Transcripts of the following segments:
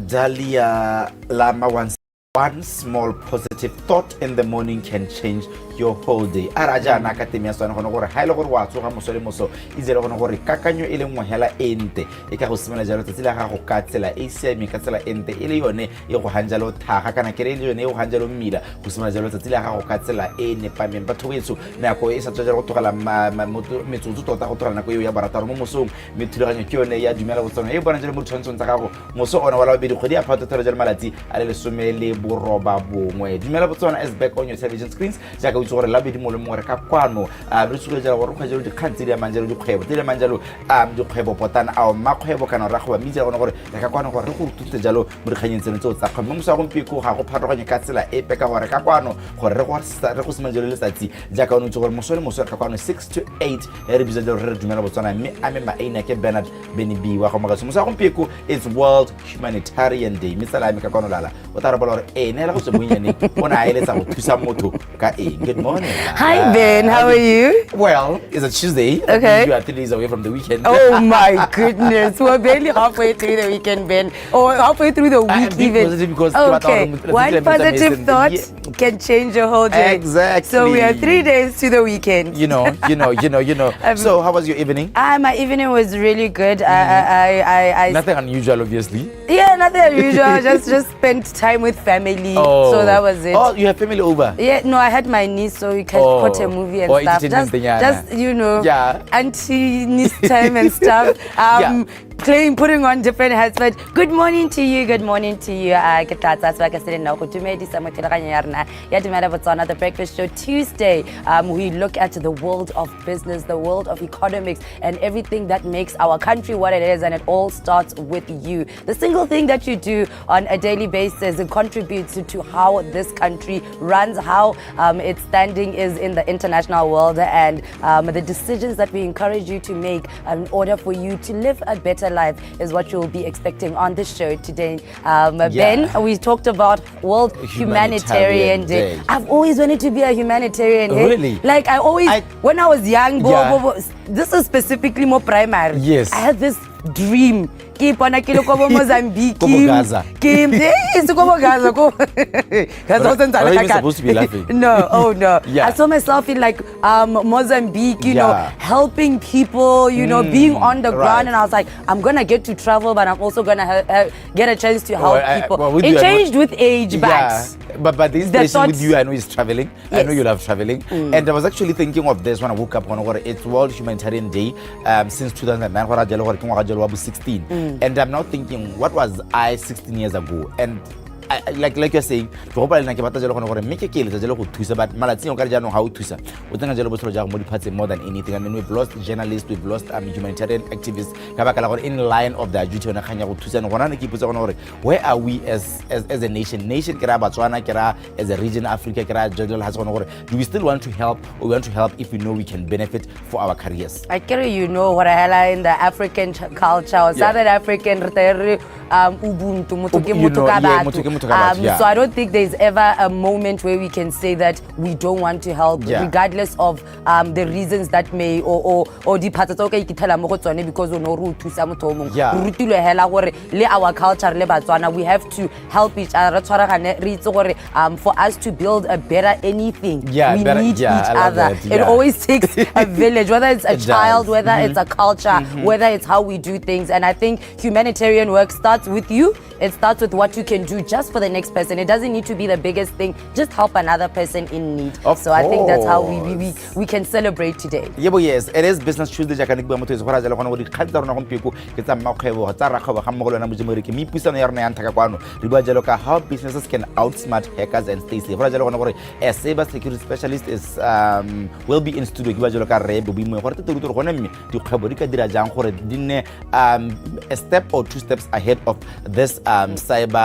Dalia Lama once one small positive thought in the morning can change your whole day. Araja na katemia so na gono gore ha ile gore wa tsoga moso le moso izele gono gore kakanyo ile ngwe hela ente e ka go simela jalo tsela ga go ka tsela e siame ka tsela ente ile yone e go hanjalo thaga kana kere ile yone e go hanjalo mmila go simela jalo tsela ga go ka tsela e ne pameng batho wetso nako e sa tswa go togela metsotso tota go togela nako e ya barataro mo mosong methulaganyo ke yone ya Dumela Botswana e bona jalo mo tshwantsong tsa gago moso ona wala bedi kgodi a phato tshelo jalo malatsi a le lesomele boroba bongwe. Dumela Botswana is back on your television screens jaaka o tsore la bedi mo le mo re ka kwano re tsule jalo gore go jalo dikgantse di manjalo dikgwebo di le manjalo dikgwebo potana a makgwebo kana ra go ba mitse gona gore ka kwano gore re go tutse jalo mo dikganyeng tseno tse o tsa kgwebo mo sa go mpiko ga go pharoganye ka tsela e peka gore ka kwano gore re go simela jalo letsatsi jaaka o ntse gore moso le moso ka kwano 6 to 8 re bitsa jalo re Dumela Botswana mme a me maina ke Bernard Benibi wa go magaso mo sa go mpiko it's World Humanitarian Day mitsala me ka kwano lala o tara bola gore nela go se monyane ona a eletsa go thusa motho ka good morning. Hi Ben, how are you? Well, it's a Tuesday. Okay. You are 3 days away from the weekend. Oh my goodness, we're barely halfway through the weekend, Ben, or halfway through the week even. Because okay, one positive thought can change your whole day. Exactly. So we are 3 days to the weekend. You know. So how was your evening? My evening was really good. I Nothing unusual, obviously. Yeah, nothing unusual. just spent time with family. Oh. So that was it. Oh, you have family over? Yeah, no, I had my niece, so we can watch a movie and stuff. Just you know, auntie niece time and stuff. Putting on different hats. But good morning to you. Good morning to you. Ke tla tsa ka se nna go dumedisa mo thulaganyo ya rena ya Dumela Botswana, the breakfast show Tuesday. We look at the world of business, the world of economics, and everything that makes our country what it is, and it all starts with you. The single thing that you do on a daily basis contributes to how this country runs, how its standing is in the international world, and the decisions that we encourage you to make in order for you to live a better life is what you'll be expecting on this show today. Ben, we talked about World Humanitarian Day. I've always wanted to be a humanitarian. Really? Like when I was young, this is specifically more primary. Yes. I had this dream. Keep on a kilo kobo Mozambique. Kobo Gaza. It's Kobo Gaza. Are you supposed to be laughing? No, oh no. Yeah. I saw myself in like Mozambique, you know, helping people, you know, being on the ground, and I was like, I'm gonna get to travel, but I'm also gonna get a chance to help people. It changed with age, but this person with you, I know is traveling. Yes. I know you love traveling, and I was actually thinking of this when I woke up. It's World Humanitarian Day since 2009. 16. And I'm now thinking, what was I 16 years ago? And like you're saying, but malatsi o ka jano ha o thusa o tsenga jalo botshelo ja mo diphatse more than anything. I mean, we've lost journalists, we've lost humanitarian activists ka baka la gore in line of the duty ona khanya go thusa gona ne ke ipotsa gona gore where are we as a nation ke ra Botswana ke ra as a region Africa ke ra general has gona gore do we still want to help, or we want to help if we know we can benefit for our careers? I carry, you know what I had in the African culture or Southern African ubuntu mutu ka batho. So I don't think there's ever a moment where we can say that we don't want to help, regardless of the reasons that may or di phatsa tsa o ka ikithela mo go tsone because o no ru thusa motho o mongwe rutilwe hela gore le our culture le Batswana we have to help each other. Re itse gore for us to build a better anything we need each other. It always takes a village, whether it's a child, whether it's a culture, whether it's how we do things. And I think humanitarian work starts with you. It starts with what you can do just for the next person. It doesn't need to be the biggest thing. Just help another person in need. So I think that's how we can celebrate today. Yes, it is Business Tuesday. Jaka nikba motho izogora jalo kana go dikhatsa rona go mpiko ke tsa makgwebo tsa rakgwebo ga mmogolo na mojimori ke mi puisano ya rona ya ntaka kwano re bua jalo ka how businesses can outsmart hackers and stay safe. Ra jalo kana gore a cyber security specialist is will be in studio ke bua jalo ka re bo boimo gore te ruto gona mme dikgwebo di ka dira jang gore di nne a step or two steps ahead of this cyber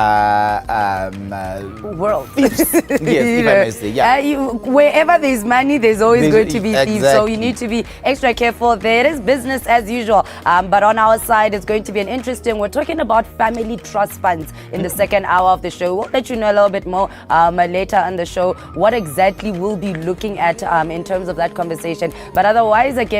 world. Yes, if I may say, wherever there's money, there's always going to be thieves. So you need to be extra careful. There is business as usual. But on our side, it's going to be an interesting. We're talking about family trust funds in the second hour of the show. We'll let you know a little bit more later on the show what exactly we'll be looking at in terms of that conversation. But otherwise, I'm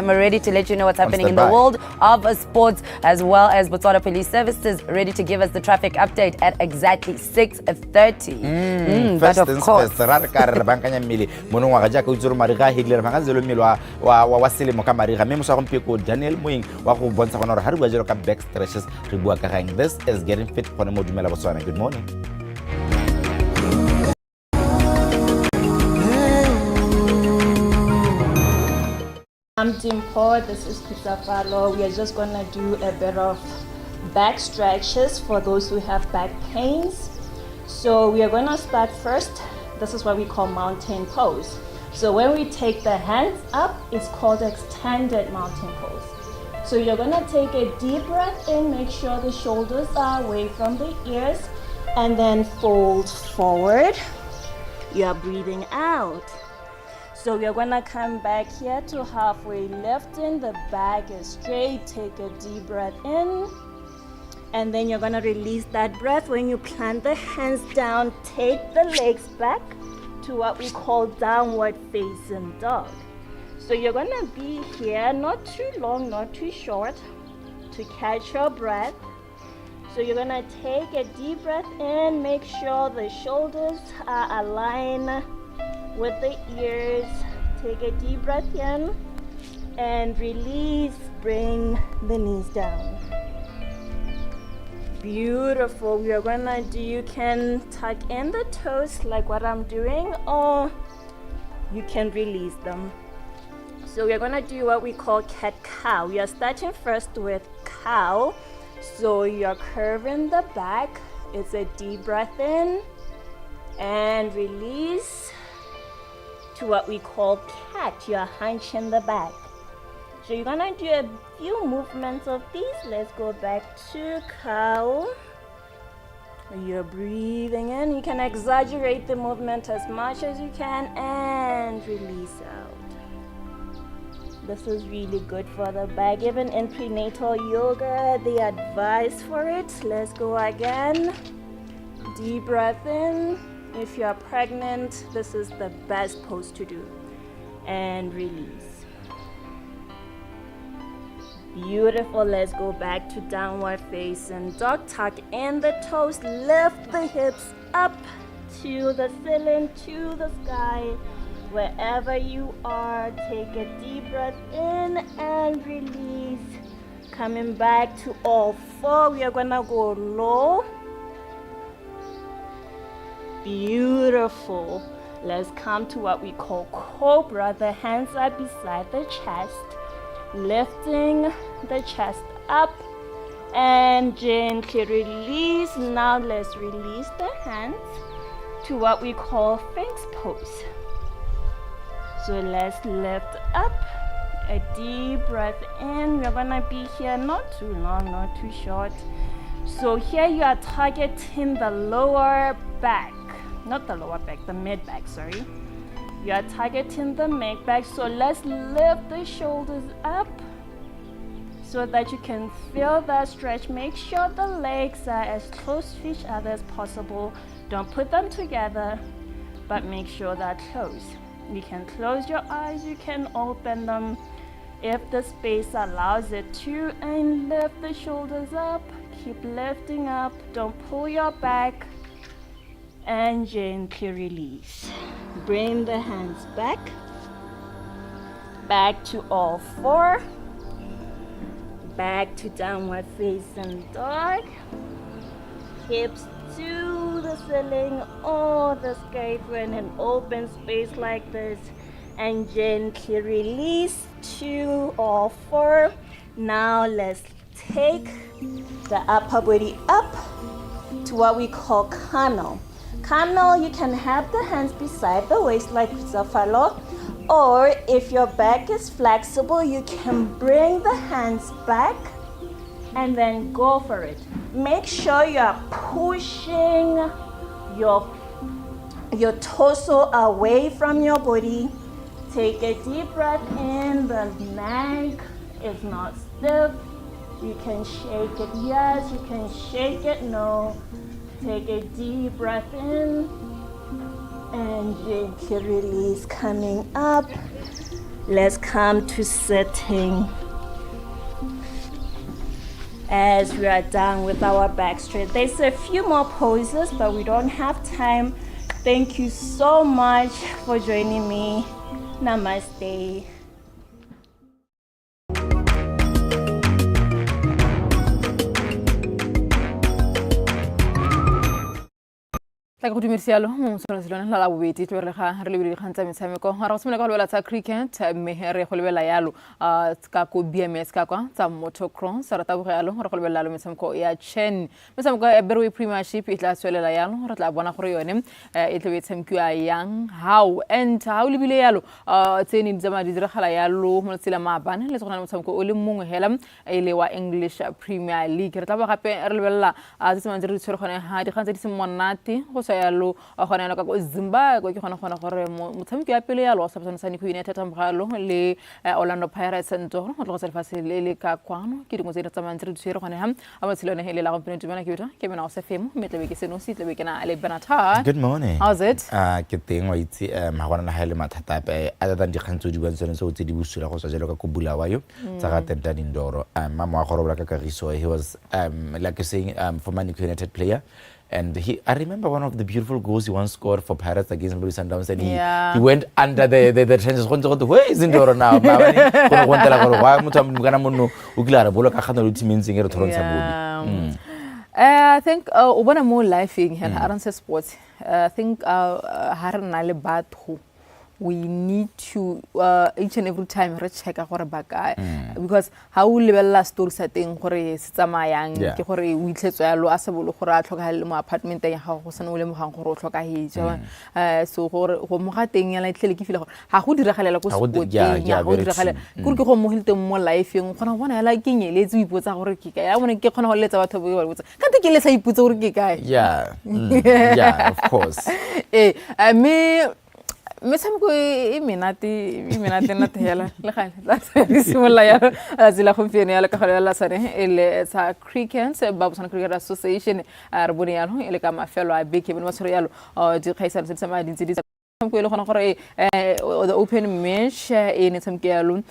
ready to let you know what's happening in the world of sports. sports, as well as Botswana Police Services ready to give us the traffic update at exactly 6:30. First But of things course, first, ra re ka re bankanya mmele mono ngwaga jaaka o itse gore mariga a hedile re banga zelo mmele wa selemo ka mariga mme moso wa gompieko Daniel Moeng wa go bontsha gona gore ha re bua jalo ka back stretches re bua ka gang. This is Getting Fit gone mo Dumela Botswana. Good morning. I'm mpho, this is sefitlholo. We are just going to do a bit of back stretches for those who have back pains. So we are going to start first. This is what we call mountain pose. So when we take the hands up, it's called extended mountain pose. So you're going to take a deep breath in, make sure the shoulders are away from the ears, and then fold forward. You are breathing out. So we are going to come back here to halfway lifting. The back is straight. Take a deep breath in. And then you're going to release that breath. When you plant the hands down, take the legs back to what we call downward facing dog. So you're going to be here, not too long, not too short, to catch your breath. So you're going to take a deep breath in. Make sure the shoulders are aligned with the ears. Take a deep breath in and release. Bring the knees down. Beautiful. We are gonna do, you can tuck in the toes like what I'm doing, or you can release them. So we are gonna do what we call cat cow. We are starting first with cow. So you're curving the back. It's a deep breath in and release to what we call cat. You're hunching the back. So you're gonna do a few movements of these. Let's go back to cow. You're breathing in. You can exaggerate the movement as much as you can and release out. This is really good for the back. Even in prenatal yoga, they advise for it. Let's go again. Deep breath in. If you're pregnant, this is the best pose to do. And release. Beautiful. Let's go back to downward facing dog. Tuck in the toes. Lift the hips up to the ceiling, to the sky. Wherever you are, take a deep breath in and release. Coming back to all four. We are going to go low. Beautiful. Let's come to what we call cobra. The hands are beside the chest, lifting the chest up and gently release. Now let's release the hands to what we call Sphinx pose. So let's lift up, a deep breath in. We're gonna be here not too long, not too short. So here you are targeting the lower back. Not the lower back, the mid back, sorry. You are targeting the mid back. So let's lift the shoulders up so that you can feel that stretch. Make sure the legs are as close to each other as possible. Don't put them together, but make sure they're close. You can close your eyes, you can open them if the space allows it to, and lift the shoulders up. Keep lifting up. Don't pull your back. And gently release. Bring the hands back to all four, back to downward facing dog, hips to the ceiling or the sky for an open space like this, and gently release to all four. Now let's take the upper body up to what we call camel. Camel, you can have the hands beside the waist like sefitlholo, or if your back is flexible, you can bring the hands back and then go for it. Make sure you are pushing your torso away from your body. Take a deep breath in. The neck is not stiff. You can shake it yes, you can shake it no. Take a deep breath in and gently release. Coming up, let's come to sitting. as we are done with our back straight. There's a few more poses, but we don't have time. Thank you so much for joining me. Namaste. Like go dumerisialo mo sona selona la bobedi tlo re ga re lebile dikgang tsa metshameko ga re simolola go lebela tsa cricket mme re go lebela yalo ka ko BMS ka kwa tsa motocross ra taboga yalo re go lebela metshameko ya chen metshameko ya Berway Premiership e tla tswelela yalo re tla bona gore yone e tla tshamkiwa yang how and how lebile yalo tseni di madi diragala yalo mo tsela maabane le tsona metshameko o le mongwe hela e le wa English Premier League re tla ba gape re lebela tsema di re tshwere gone ha dikgang tse di se monate go yalo gona ka go Zimbabwe ke gona gore motshameki ya pele yalo sa tsana Saniko United ambgalo le Orlando Pirates ntoro go tloga selfase le ka kwano ke dingwe tse di tsamayang re tsere gone ha a motshelo ne hele la go pene tsena ke beta ke bena o se femo metlebe ke seno se tlebe ke na le Benata. Good morning. How's it? Ke teng wa itse magwana na hele mathata pe other than di khantso di bantse so tse di busula go sa jelo ka go bula wayo tsa ga tenta dindoro mama wa go rola ka kagiso. He was like saying for Man United player. And I remember one of the beautiful goals he once scored for Pirates against Blue Sundowns, and he went under the trenches. Where is Indoro now? I think when I'm more lifing here, I don't say sports. I think we need to each and every time re check gore baka because how o lebella story sa teng gore se tsamayang ke gore o itlhetso ya lo a se bolo gore a tlhoka mo apartment ya gago go sana o le mogang gore o tlhoka hitse so gore go mo ga teng ya la itlhele ke file gore ha go diragalela go sport ya go diragalela gore ke go mo hilte mo life eng gona bona la ke nyeletse o ipotsa gore ke ka ya bona ke kgona go letsa batho ba botsa ka te ke le sa ipotsa gore ke ka yeah of course metshameko e menate na hela le gale la simola ya zila gompieno ya le ka gale la sane ele sa cricket ba Botswana Cricket Association re bone yalo ele ka mafelo a beke bone matshoro yalo di khaisano tse tsama di ntse the open match in Samkialun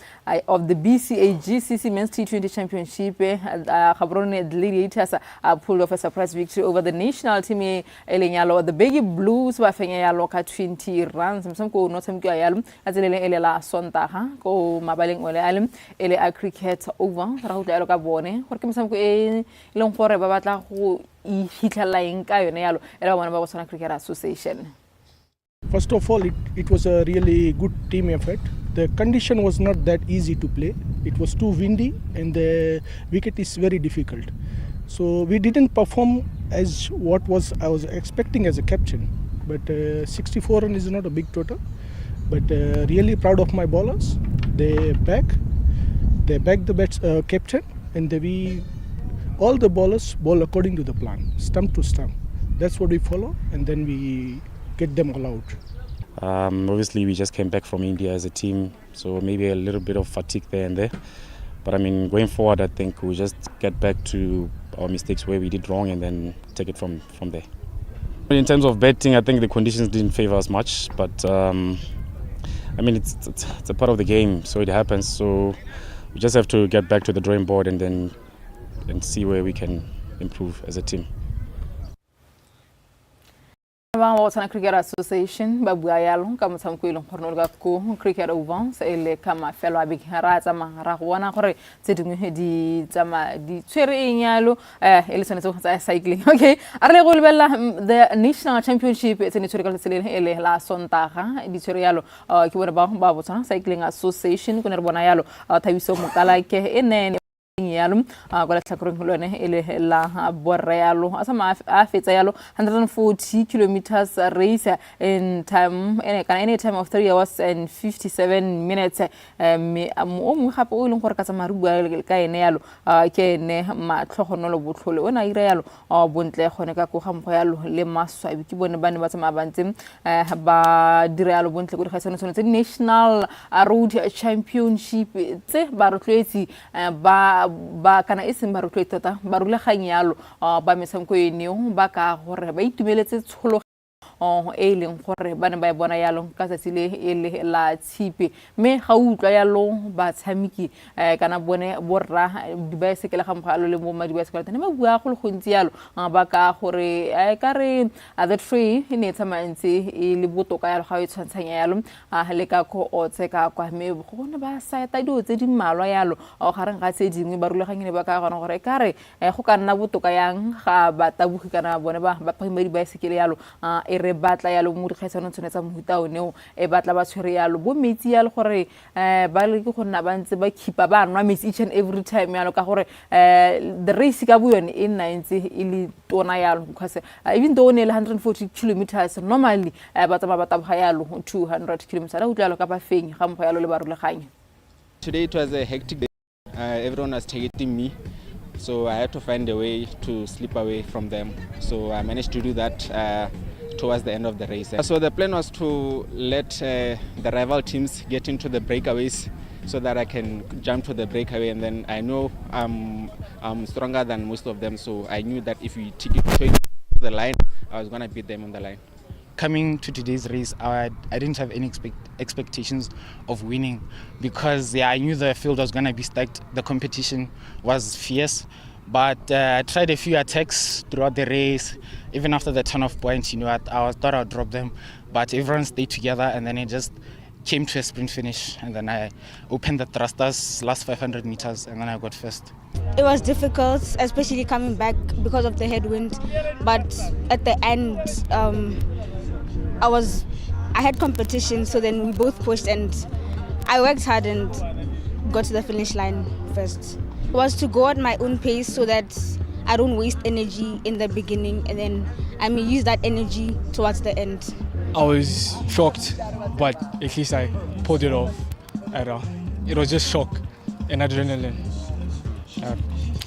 of the BCAGCC Men's T20 Championship. Gaborone Gladiators pulled off a surprise victory over the national team. Elinyalo the Baby Blues were fanyalo ka 20 runs. Samko no Samkialun as elela sontaha ko mabaling ole alum ele a cricket over. Rahuta aloka bone. Working Samko long for a batla who hitla in Kayonelo. Ela one of Botswana Cricket Association. First of all, it was a really good team effort. The condition was not that easy to play. It was too windy and the wicket is very difficult. So we didn't perform as what I was expecting as a captain. But 64 runs is not a big total. But really proud of my bowlers. They backed the captain, and all the bowlers bowl according to the plan, stump to stump. That's what we follow, and then we get them all out. Obviously, we just came back from India as a team, so maybe a little bit of fatigue there and there. But I mean, going forward, I think we'll just get back to our mistakes where we did wrong and then take it from there. In terms of betting, I think the conditions didn't favor us much, but I mean, it's a part of the game, so it happens. So we just have to get back to the drawing board and see where we can improve as a team. Botswana Cricket Association babu ayalo ka motsamko ilong gorno ga ko cricket overs ele kama felo a big haratsa mahara go bona gore tse dingwe di tsama di tswere enyalo ele sone tsa cycling okay a re go lebella the national championship it's ne tswere ka tsele ele la sontaga di tswere yalo ke bona ba Botswana Cycling Association ko ne re bona yalo Thabiso Mokala ke enene yalo go la tlhakoreng lone ele la borrealo asama a fetsa yalo 140 kilometers race in time any time of 3 hours and 57 minutes me o mo gape o ileng gore ka tsama rubua ka ene yalo ke ne matlhogonolo botlhole ona ira yalo bontle gone ka go gamgo yalo le maswa ke bone bane ba tsama bantse ba dire yalo bontle go di gaisano tse national road championship tse ba rotloetsi ba kana iseng ba rotloetsa ba ruleganyalo ba mesamko eneo ba ka gore ba itumeletse tsholo e leng gore ba ne ba bona yalo ka tsatsi le le la tshipi me ga utlwa yalo ba tshamiki kana bone borra di ba se ke la ga mogalo le mo ma di ba se ka tane ba bua go le gontsi yalo ba ka gore ka re the tree ne tsamantse e le botoka yalo ga e tshwantshanya yalo le ka go otse ka kwa me go bona ba sa ta dio tse di malwa yalo o gareng ga tse dingwe ba rulaganyane ba ka gona gore ka re go ka nna botoka yang ga ba tabugi kana bone ba pagimedi ba se ke le yalo e re batla yalo mo dikgaisano tshwanetsa mohuta o neo e batla ba tshwere yalo bo metsi yalo gore ba le go nna ba ntse ba khipa ba nwa metsi each and every time yalo ka gore the race ka bo yone e nna ntse e le tona yalo because even though ne le 140 kilometers normally ba tsamaya ba taboga yalo 200 kilometers la utlwa yalo ka ba feng ga mo yalo le ba rulaganya. Today it was a hectic day. Everyone was targeting me, so I had to find a way to slip away from them. So I managed to do that towards the end of the race. So the plan was to let the rival teams get into the breakaways so that I can jump to the breakaway, and then I know I'm stronger than most of them, so I knew that if we take it to the line, I was going to beat them on the line. Coming to today's race, I didn't have any expectations of winning because I knew the field was going to be stacked. The competition was fierce, but I tried a few attacks throughout the race. Even after the turn-off point, I thought I'd drop them, but everyone stayed together, and then it just came to a sprint finish, and then I opened the thrusters last 500 meters, and then I got first. It was difficult, especially coming back because of the headwind, but at the end, I had competition, so then we both pushed, and I worked hard and got to the finish line first. It was to go at my own pace so that I don't waste energy in the beginning, and then I may use that energy towards the end. I was shocked, but at least I pulled it off. It was just shock and adrenaline.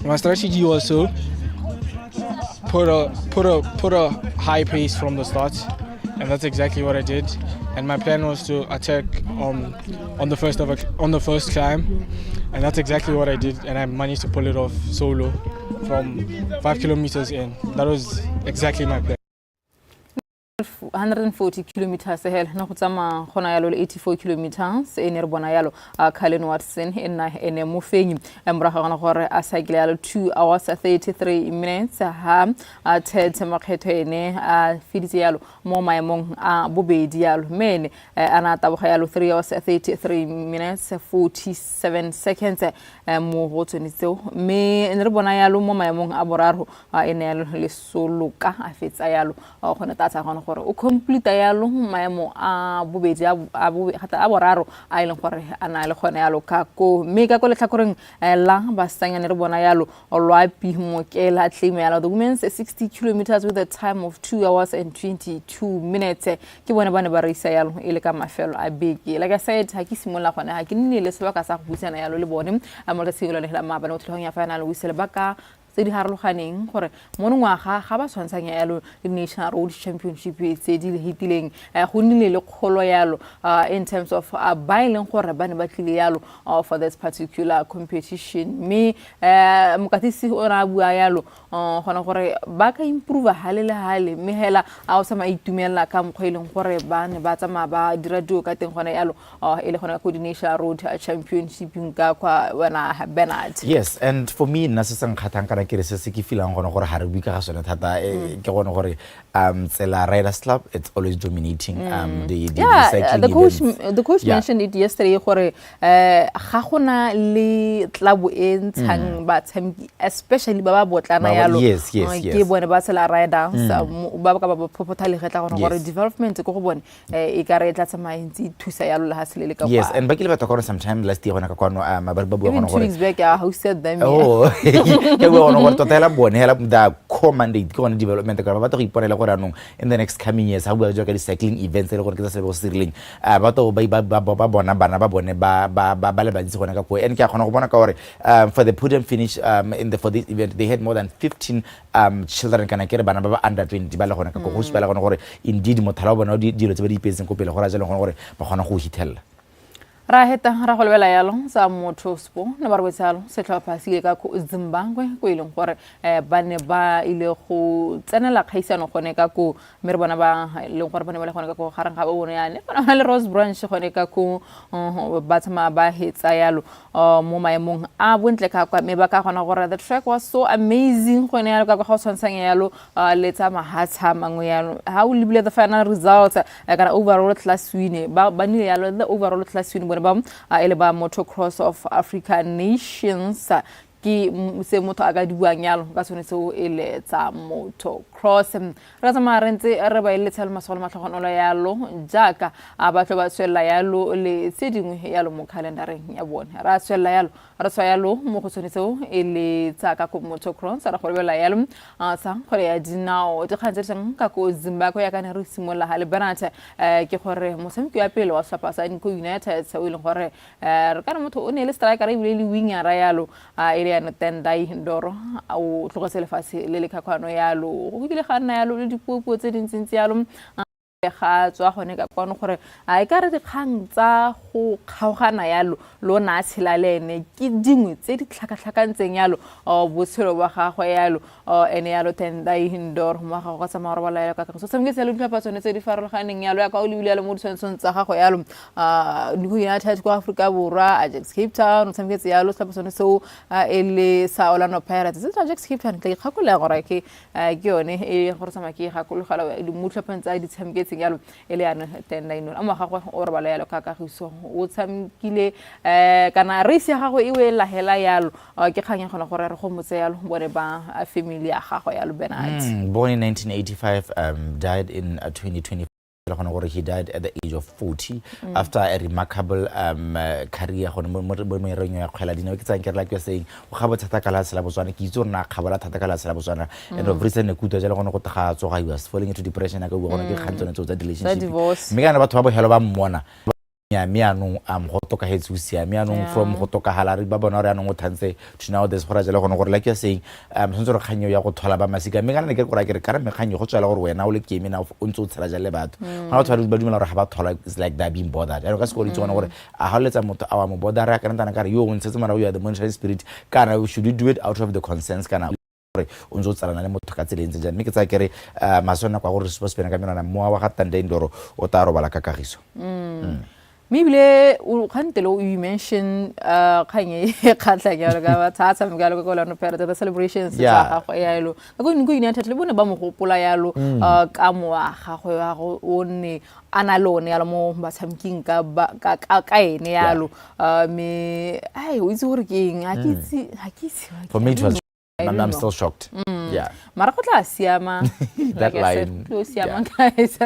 My strategy was to put a high pace from the start, and that's exactly what I did. And my plan was to attack on the first climb, and that's exactly what I did. And I managed to pull it off solo from 5 kilometers in. That was exactly my plan. 140 kilometers hell na go tsama gona yalo 84 kilometers e ne re bona yalo Colin Watson ene mo fenyi moraga gona gore a cycle yalo 2 hours 33 minutes ha a tete makgetho ene a fiditse yalo mo maemong a bobedi yalo mene ana taboga yalo 3 hours 33 minutes 47 seconds mo go tsonetseo me ne re bona yalo mo maemong a boraro ene yalo le soloka a fetsa yalo gona tatsa gona gore o complete yalo maemo a bobedi a boraro a ileng gore ana le gone yalo ka ko me ka go le tlhakoreng la ba sanyane re bona yalo lwapi mokela claim yalo the women's 60 kilometers with a time of 2 hours and 22 minutes ke bona bane ba reisa yalo ile ka mafelo a beke like I said ha ke simola gone ha ke nne le sebaka sa go butsana yalo le bone a mo le tsela le la mabana o tlhong ya final o isele baka tse di harologaneng gore mo ngwaga ga ba tshwantsanya yalo le National Road Championship tse di le hitileng go nnile le kgolo yalo in terms of baileng gore ba ne ba tlile yalo for this particular competition me mokatisi o ra bua yalo gona gore ba ka improve hale me hela a o sama itumela ka mkgweleng gore ba ne ba tsama ba dira dio ka teng gona yalo ile gona coordination road championship ka kwa wena Bernard. Yes, and for me nna se sang khatang kana ke re se se ke feelang gona gore ha re buika ga sone thata ke gona gore tsela Riders Club it's always dominating the cycling events. The coach mentioned it yesterday gore ga gona le club e ntshang ba tshameki especially ba botlana yalo ke bone ba tsela Riders ba ka ba popotale getla gona gore development go bone e ka re tla tsamaentsi thusa yalo le hasele le ka kwa. Yes, and ba ke le batla gore sometime last year gona ka kwano ba bua gona gore 2 weeks back I hosted them. Ke bua gona gore totela bone hela the core mandate ke gona development ka ba batla go iponela gore anong in the next coming years ha bua ka di cycling events le gore ke tsa se bo sirileng ba to ba bona bana ba bone ba le bantsi gona ka go and ke a gona go bona ka gore for the podium finish for this event they had more than 15 children kana ke re bana ba under 20 ba le gona ka go go spela gona gore indeed mothala bona dilo tse ba di ipetseng go pele gore a jalo gona gore ba gona go hitella. ra heta ra go lebela yalo sa motho spo na ba re betsalo se tlhopha se ka go Zimbabwe go ileng gore ba ne ba ile go tsenela khaisano gone ka go me re bona ba le gore ba ne ba le gone ka go garang ga ba bone ya ne bona le Rose Branch gone ka go ba tsama ba hetsa yalo mo maemong a bontle ka kwa me ba ka gona gore the track was so amazing gone yalo ka go tshwantsang yalo le tsa mahatsa mangwe yalo how will be the final results ka overall class win ba ni yalo the overall class win ba ele ba motocross of African nations ki se motho a ka dibuang yalo ka sone seo ele tsa motocross ra tsama rentse re ba ile tsela masolo matlhogonolo yalo jaaka a batho ba swela yalo le sedingwe yalo mo calendareng ya bone ra swela yalo ra tswa yalo mo go sone seo ele tsa ka go motocross ra go lebela yalo sa gore ya dinao di khantse tseng ka go Zimbabwe ya kana re simolla ha le Benata ke gore mosamiki ya pele wa sapa sa Nko United sa ile gore re kana motho o ne le striker re ile le winger ra yalo ya tendai ndoro au tlogosele fase le lekhakwano yalo go bile ga nna yalo le dipuo tse dintsintsi yalo ga tswa gone ka kwano gore a ka re dikgang tsa go kgaogana yalo lo na tshilalene ke dingwe tse di tlhakatlhakantseng yalo botshelo ba gagwe yalo ene yalo tendai ndoro mo ga go tsama gore bala yalo ka go tsamke tselo dipapatsone tse di farologaneng yalo ya ka o lebile yalo mo ditshwantsong tsa gagwe yalo go United go Africa Borwa Ajax Cape Town tsamke yalo tlhapatsone so ele sa Orlando Pirates tsa Ajax Cape Town ke gakola gore ke yone e gore tsama ke gakolo gala di mutlhapantsa di tsamke yalo ele yana tenda ino ama gagwe o re bala yalo ka kagiso o tsamkile kana risi gagwe iwe la hela yalo ke khanya gona gore re go motse yalo bone ba family ya gagwe yalo Benat born in 1985 died in 2020 he died at the age of 40 after a remarkable career mo mereng ya kgwela dinawa ke tsang ke like you're saying o ga bothata ka la sela Botswana ke itse rena khabala thata ka la sela Botswana and of recent kuta jalo gone go taga tsoga he was falling into depression ka go gone ke khantsone tso tsa relationship me kana batho ba bo hello ba mmona ya mianong go toka hetsu sia mianong from go toka halari ba bona re anong o thantse to now this hora jalo gone gore like you're saying sontsho re khanyo ya go thola ba masika me kana ne ke gore ke re ka re me khanyo go tswela gore wena o le kemi na o ntse o tshela jale batho ga o tshwara ba dumela gore ga ba thola is like that being bothered ka se go itse gone gore a ha letsa motho a wa mo bother ka ntana ka re yo o ntse mara o ya the monetary spirit kana should you do it out of the consensus kana gore o ntse o tsalana le motho ka tseleng tse jang me ke tsa ke re masona kwa gore se spena ka menana mo wa ga tanda indoro o ta robala ka kagiso Maybe o khantelo you mention khanye khatla ya ga ba tsatsa mgalo go la no pera the celebrations tsa ga yalo go Nko United le bone ba mo gopola yalo ka mo ga go ya go o ne analone yalo mo ba tshamking ka ene yalo me ai o itse gore ke eng a kitse for me it was I'm still shocked. Yeah. Mara go tla siama that line. Lo siama guys.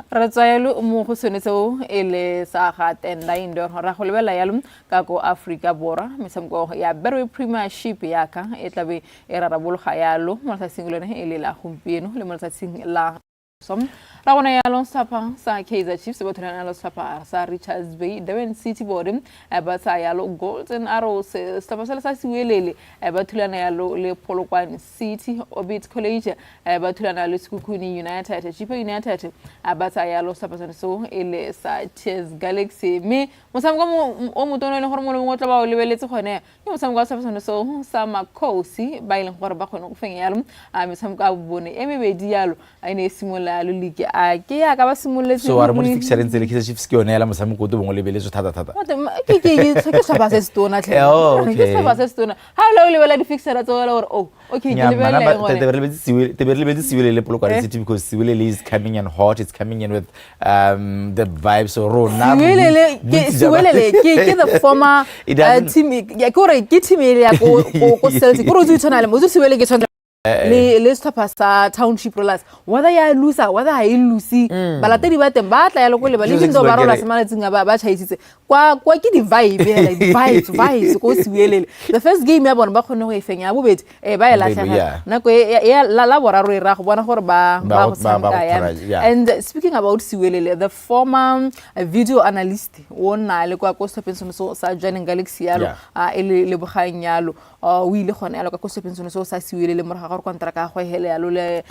Ra tsayelo mo go sonetseo ele sa ga tenda indo ra go lebela yalo ka go Africa Borwa mesamgo ya Berry Premiership ya ka e tlabe e rarabologa yalo mo sa singolone ele la gompieno le mo sa sing la som ra bona yalo sapa sa Kaizer Chiefs ba thana lo sapa sa Richards Bay Durban City Board ba sa yalo Golden Arrows sapa sa siwelele ba thulana yalo le Polokwane City Orbit College ba thulana le Sekhukhune United Chipa United ba sa yalo sapa so ele sa Chess Galaxy me mosamgo o motono le gore mo mo tla ba o lebeletse gone ke mosamgo sa so sa Makosi ba ile gore ba gone go fenya yalo mosamgo a bone emebedi yalo a ine simola lo liga ke ya ka ba simoletse so are mo fixer ntse le Kaizer Chiefs ke yone ya la mosamgo go bongwe lebeletse thata ke sa ba se stona tle ke sa ba se stona ha lo lebela di fixer tsa wala gore oh okay ke lebela te lebeletse siwelele Polokwane City because siwelele is coming in hot, it's coming in with the vibes so rona siwelele ke the former team ya gore ke team ya go Celtic go re tsana le mo siwelele ke tsana le stop sa township rollers whether ya lose whether I lose balatedi ba teng ba tla ya le go le ba le ntse ba rolla semanetseng ba chaisitse kwa ke di vibe like vibes go siwelele the first game ya bona ba khone go e fenya bobedi ba e latlhega nako ya la boraro e ra go bona gore ba go tshameka and speaking about siwelele the former video analyst wona le kwa ko Stephenson so sa Joining Galaxy yalo le boganyalo o ile gone yalo ka ko Stephenson so sa siwelele mo ga gore kontraka go hele yalo le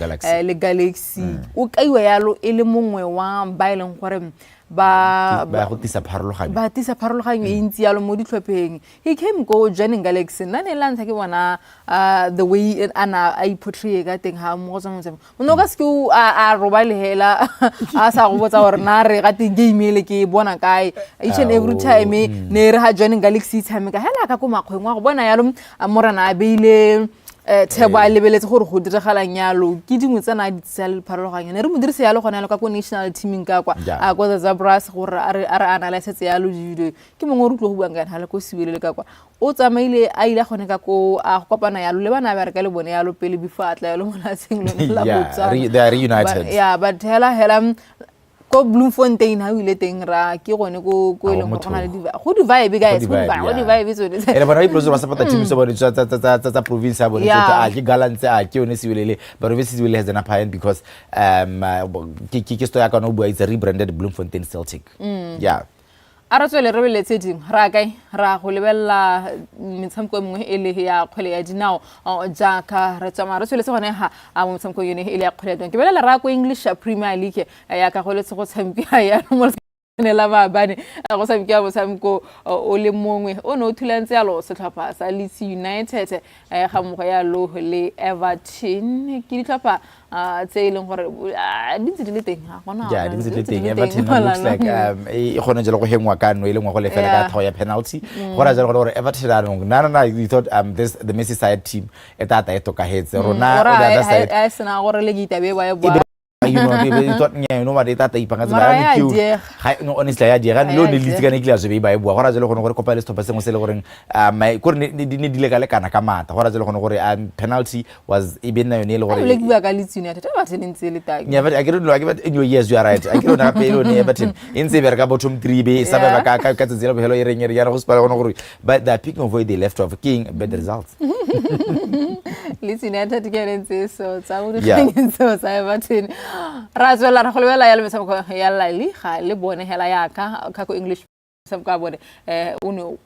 Galaxy. o kaiwa yalo e le mongwe wa ba ileng gore ba go tisa pharologanyo e ntsi yalo mo ditlhopheng. He came go joining Galaxy nna ne la ntse ke bona the way ana I portray ka teng ha mo go tsama no ka se a roba le hela a sa go botsa gore na re ga teng game le ke bona kae each and every time ne re ha joining Galaxy tshameka hela ka ko makgweng wa go bona yalo morana a beile thabo a lebeletse gore go diragalang yalo ke dingwe tsena di tsela pharologanya ne re mo dirisa yalo gona yalo ka ko national teaming ka kwa a go the Zabras gore a re analyze ya lo judo ke mongwe re tlo go buang ka hala ko siwele ka kwa o tsamaile a ile gone ka ko a go kopana yalo le bana ba re ka le bone yalo pele before atla yalo mona tseng le la Botswana they are reunited but hela ko Bloemfontein ha o ile teng ra ke gone ko ile go gona le go di vibe guys go di vibe tsone ere bona iploso ba support team so bona tsa province ya bona a ke galantse a ke one siwelele but obviously siwele has an upper hand because ke sto ya kana o bua it's a rebranded Bloemfontein Celtic a re tswele re beletse ding ra kae ra go lebella metshameko mongwe e le ya kgwele ya dinao jaaka re tsama re tsweletse gone ha a metshameko yone e le ya kgwele ya dinao ke belela ra go English Premier League ya ka go letse go tshampiwa ya mo ne la ba bane go tshampiwa motshameko o le mongwe o no thulantse yalo setlhopha sa Leeds United ga mo ya lo le Everton ke ditlhopha tse ileng gore di ntse di le teng ha gona di ntse di le teng Everton looks like e gone jalo go hengwa ka no ile ngwa go lefela ka thao ya penalty gora jalo gore Everton a nna you thought the Messi side team etata e toka hetse rona the other side a sena gore le gitabe ba e you thought what it tata ipanga tsaba ke no honestly ya diega lo ne litsi kana ikile a zwe ba e bua gora jalo gore kopa le stop se mo se le gore gore ne di le ka le kana ka mata gora jalo gore penalty was even na yone le gore le bua ka Leeds United ba tsenentse le tag yeah but I get no in your years you are right I get no pelo ne Everton in se bereka bottom 3 be sa ba ka tsela behelo e reng ya go spala gore but the picking of where they left off king bad results Leeds United ke so tsa o di so sa Everton ra tswela ra go lebela ya le metshameko ya la liga le bone hela ya ka ko English metshameko bone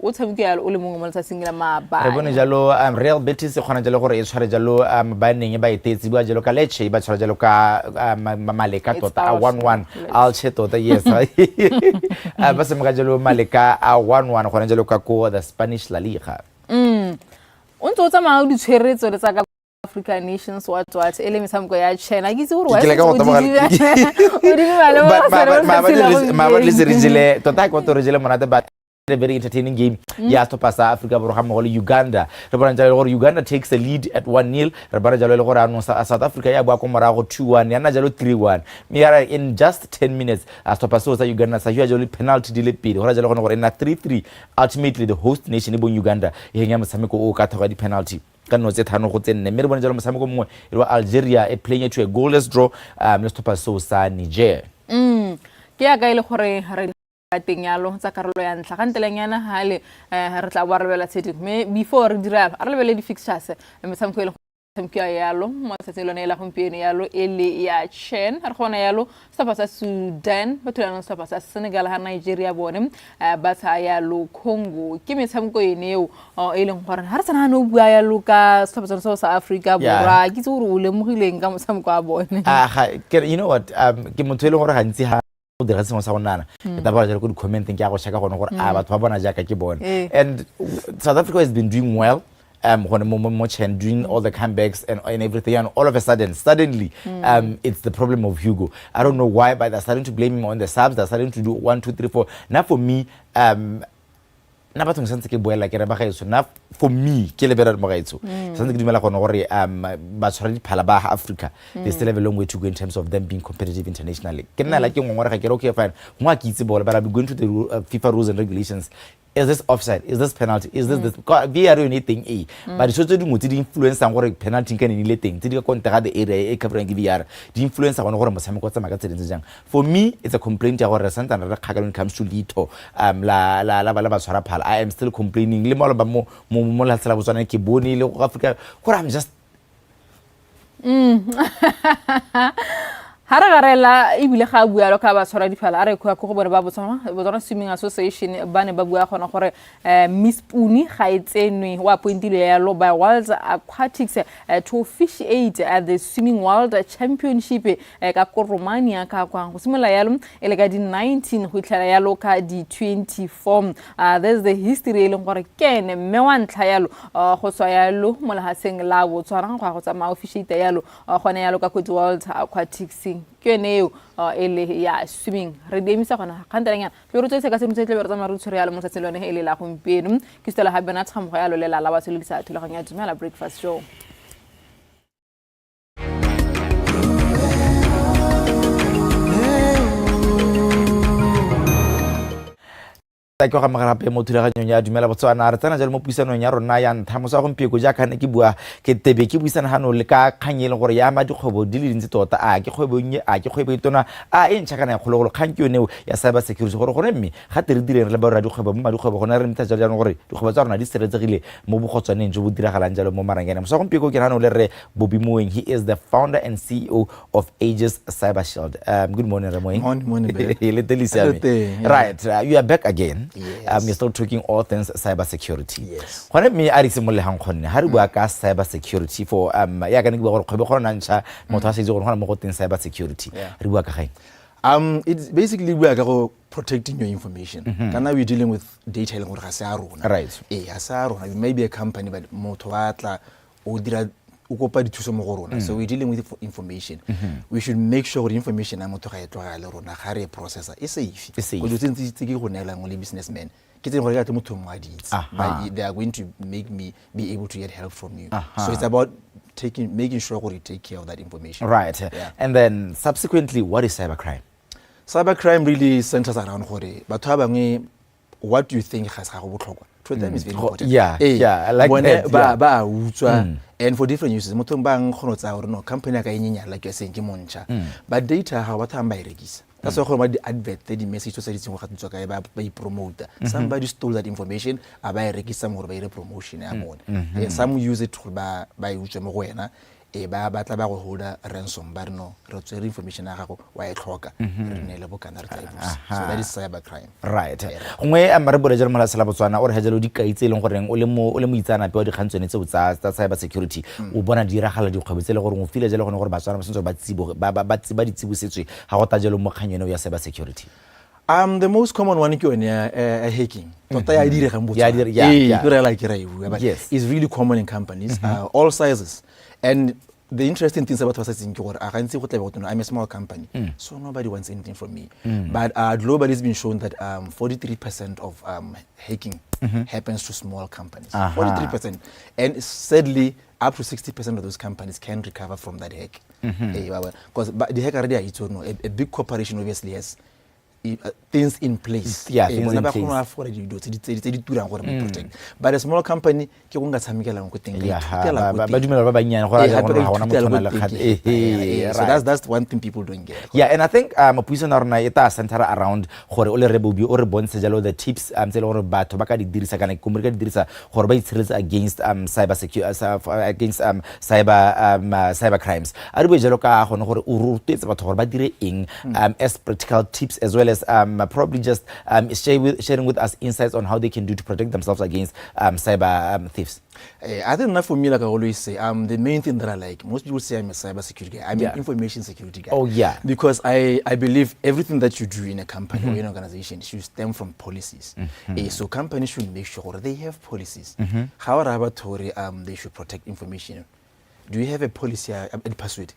o tshameka ya o le mongwe mo letsatsing la maba re bone jalo Real Betis e khona jalo gore e tshware jalo ba neng ba etetsi bua jalo ka Lecce ba tshwara jalo ka Maleka tota 1-1 Alche tota yes ba se mga jalo Maleka 1-1 khona jalo ka ko the Spanish La Liga o ntse o tsamaya o di tshweretso le tsa ka African nations what ele metshameko ya China ke itse gore wa ma le serijile tota ke to rejele monate ba a very entertaining game ya stopa sa Africa borga mo le Uganda re bona jalo gore Uganda takes the lead at 1-0 re bona jalo le gore ano South Africa ya bua ko morago 2-1 yana jalo 3-1 me in just 10 minutes a stopa so sa Uganda sa hua jalo penalty di le pedi gore jalo gore na 3-3 ultimately the host nation bo Uganda e henya motshameko o ka thoga di penalty ka no tse thano go tsenne mme re bona jalo motshameko mongwe e wa Algeria e playing to a goalless draw le stopa so sa Niger ke ya ka ile gore re teng yalo tsa karolo ya ntla ga nteleng yana hale re tla ba re bela tshedi me before re dira re lebele di fixtures metshameko ile tsamkia yalo mo tsatselo ne la gompieno yalo ele ya Chen re gona yalo stapa sa Sudan batho lana stapa sa Senegal ha Nigeria bone ba tsa yalo Congo ke metshameko eneo e leng gore ha re tsana no bua yalo ka stapa sa South Africa bora ke tse gore o lemogileng ka metshameko a bone you know what ke motho le gore gantsi ha o dira sengwe sa gonana ke taba jalo go di commenting ke a go shaka gone gore batho ba bona jaka ke bone and South Africa has been doing well when mo Chen doing all the comebacks and everything and all of a suddenly it's the problem of Hugo. I don't know why but they're starting to blame him on the subs, they're starting to do 1 2 3 4 now for me na batho sentse ke boela ke re ba gaetso na for me ke lebera mo gaetso sentse ke dumela gone gore ba tshwara diphala ba Africa they still have a long way to go in terms of them being competitive internationally ke nna la ke ngongore ga ke re okay fine ngwa ke itse bola but I'm going to the FIFA rules and regulations. Is this offside? Is this penalty? Is this VR anything but so dingwe tse di influence gore penalty ka nene le teng tse di ka kontra the area e covering VR di influence gone gore motshameko tsa maka tse dintse jang for me it's a complaint ya gore santana re kgaka when it comes to litho la ba tshwara phala I am still complaining le mo ba mo la tsela Botswana ke bone le go Africa gore I'm just Hara gare fela ibile ga bua lo ka ba tshwara diphala a re go go bone ba Botswana Swimming Association ba ne ba bua gona gore Miss Puni ga etsenwe wa pointile ya lo by World Aquatics to officiate at the Swimming World Championship ka ko Romania ka kwa go simola yalo ele ka di 19 go itlhela yalo ka di 24 there's the history le gore kene mme wa ntlha yalo go tswa yalo mo lehatsheng la Botswana go tsa ma officiate yalo gone yalo ka ko World Aquatics keneo ele ya swimming re demisa gona khantelanyana le rutse se ka se mutse tle bertsa marutso re ya le mo tselone ele la gompeno ke stela ha bena tshamo ya lo le la ba se le sa thulaganya Dumela breakfast show ke ga magarape mo thulaganyong ya Dumela Botswana re tsana jalo mo puisanong ya rona ya ntlha mo sa gompieko jaaka ne ke bua ke tebe ke buisana hano le ka khanyele gore ya ma dikgwebo di le dintsi tota a ke kgwebo nnye a ke kgwebo itona a e ntšha kana ya kgologolo kgang ke yone ya cyber security gore gore mme ga tere direng re le ba ra dikgwebo mo dikgwebo gona re mtha jalo gore dikgwebo tsa rona di sireletsegile mo bogotswaneng jo bo diragalang jalo mo marangena mo sa gompieko ke hano le re Bobimoeng. He is the founder and CEO of Aegis Cyber Shield. Good morning Ramoeng. Morning Right, you are back again. Yes. You're still talking all things cyber security. Yes. Gone me a re simole hang khonne ha re bua ka cyber security for ya ka ne bua gore kgwebo gona ntsha motho a se itse gore gona mo go teng cyber security re bua ka gaeng It's basically we are go protecting your information. Kana we're dealing with data le gore ga se a rona. Right. Ga se a rona. It may be a company but motho wa tla o dira o kopa dithuso mo go rona. So we're dealing with information. We should make sure the information a motho ga e tloga le rona ga re processor is safe. Go do things tse ke go nela ngole businessman. Ke tseng gore ga te motho mo aditse. They are going to make me be able to get help from you. So it's about making sure you take care of that information. Right. Yeah. And then subsequently, what is cybercrime? Cybercrime really centers around gore batho ba bangwe what do you think has go botlhokwa. To them is very important. Yeah, I like that. Ba utswa and for different uses. Motho ba ngkgono tsa gore no company ka enyenya like you're saying ke montsha. But data ha batho ba irekisa. That's why when the advert, the message to say it's by promoter. Somebody stole that information, I register some more by promotion. Some use it by wena. Ba batla ba go holda ransom ba no re tsere information ya gago wa e tlhoka re ne le bokana re tla e so that is cyber crime. Right. Gongwe re bole jalo mola sela Botswana o re hajalo dikaitse le goreng o le mo itsana pe wa dikgantsone tse tsa cyber security o bona diragala dikgwebo tse le gore o file jalo gone gore Batswana ba sentse ba tsibo di tsibosetswe ga go ta jalo mo kganyeno ya cyber security. The most common one ke yone hacking. Tota ya dire gang Botswana. But it's really common in companies all sizes. And the interesting things about saying I'm a small company, so nobody wants anything from me. But globally it's been shown that 43% of hacking happens to small companies. 43%. And sadly, up to 60% of those companies can recover from that hack. Because the hack already is a big corporation obviously has things in place. Things in place. But a small company, that's so that's one thing people don't get. Yeah, and I think puisano rona e ta center around gore o le rebobi o re bontshe jalo the tips tse le gore batho ba ka di dirisa kana komore ka di dirisa gore ba itshireletsa against cyber security against cyber crimes. A re bo jalo ka gone gore o rutetse batho gore ba dire eng as practical tips as well as probably just sharing with us insights on how they can do to protect themselves against cyber thieves. I think for me, like I always say, the main thing that I like, most people say I'm a cyber security guy. I'm an information security guy. Oh yeah. Because I believe everything that you do in a company or in an organization should stem from policies. So companies should make sure they have policies. However, they should protect information. Do you have a policy, a password?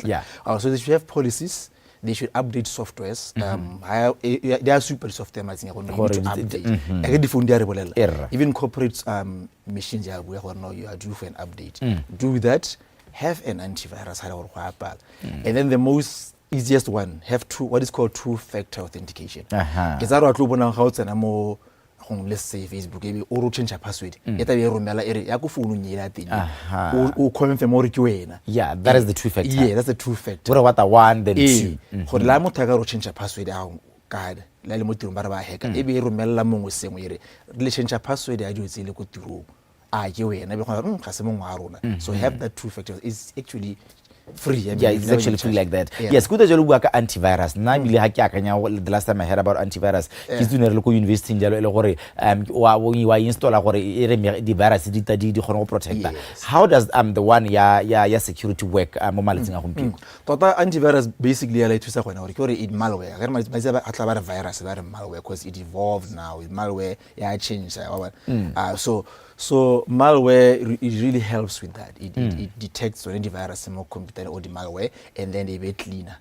Yeah. So they should have policies. They should update softwares. They are super software to update. Even corporate machines you are due for an update. Do that. Have an antivirus. And then the most easiest one, have what is called two-factor authentication. Let's say Facebook, or change a password. Yeah, that is the two-factor. Yeah, that's the two-factor. What about the one, then two? For la motho change a password card. La le motho ba ba hacker. E be romella mongwe sengwe ere. Le change a password ya jo tsile go tiro. Ke wena be go ga se mongwe a rona. So have that two-factor is actually free. I mean, yeah, it's actually free like that. Yes, good jalo bua ka antivirus. Na bile ha ke akanya the last time I heard about antivirus. Ke tsune re le ko university jalo ele gore wa install gore e re di virus di kgona go protect. How does the one ya security work mo maletseng a gompieno? Tota antivirus basically ya le thusa gona gore it malware. Ga re ba tla ba virus ba re malware because it evolved now with malware ya change. So malware it really helps with that. It detects when the virus in computer or the malware and then they be cleaner.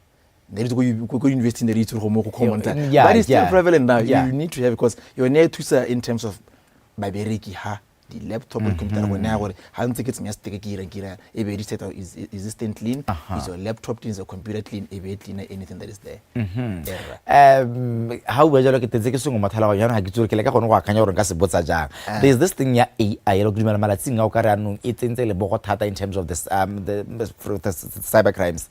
There is go invest in the rate to more common time. But it's still prevalent now. You need to have because you're near to in terms of baberiki ha the laptop or computer when now hand tickets me stick kira ebe reset is still clean. Is your laptop is your computer clean ebe clean anything that is there. How we jalo ke tetse ke songo mathala wa yana ha ke tsore ke le ka gone go akanya gore ka se botsa jang. There's this thing ya AI lo Dumela malatsing a o ka re anong e tsentse le bogo thata in terms of this the cyber crimes.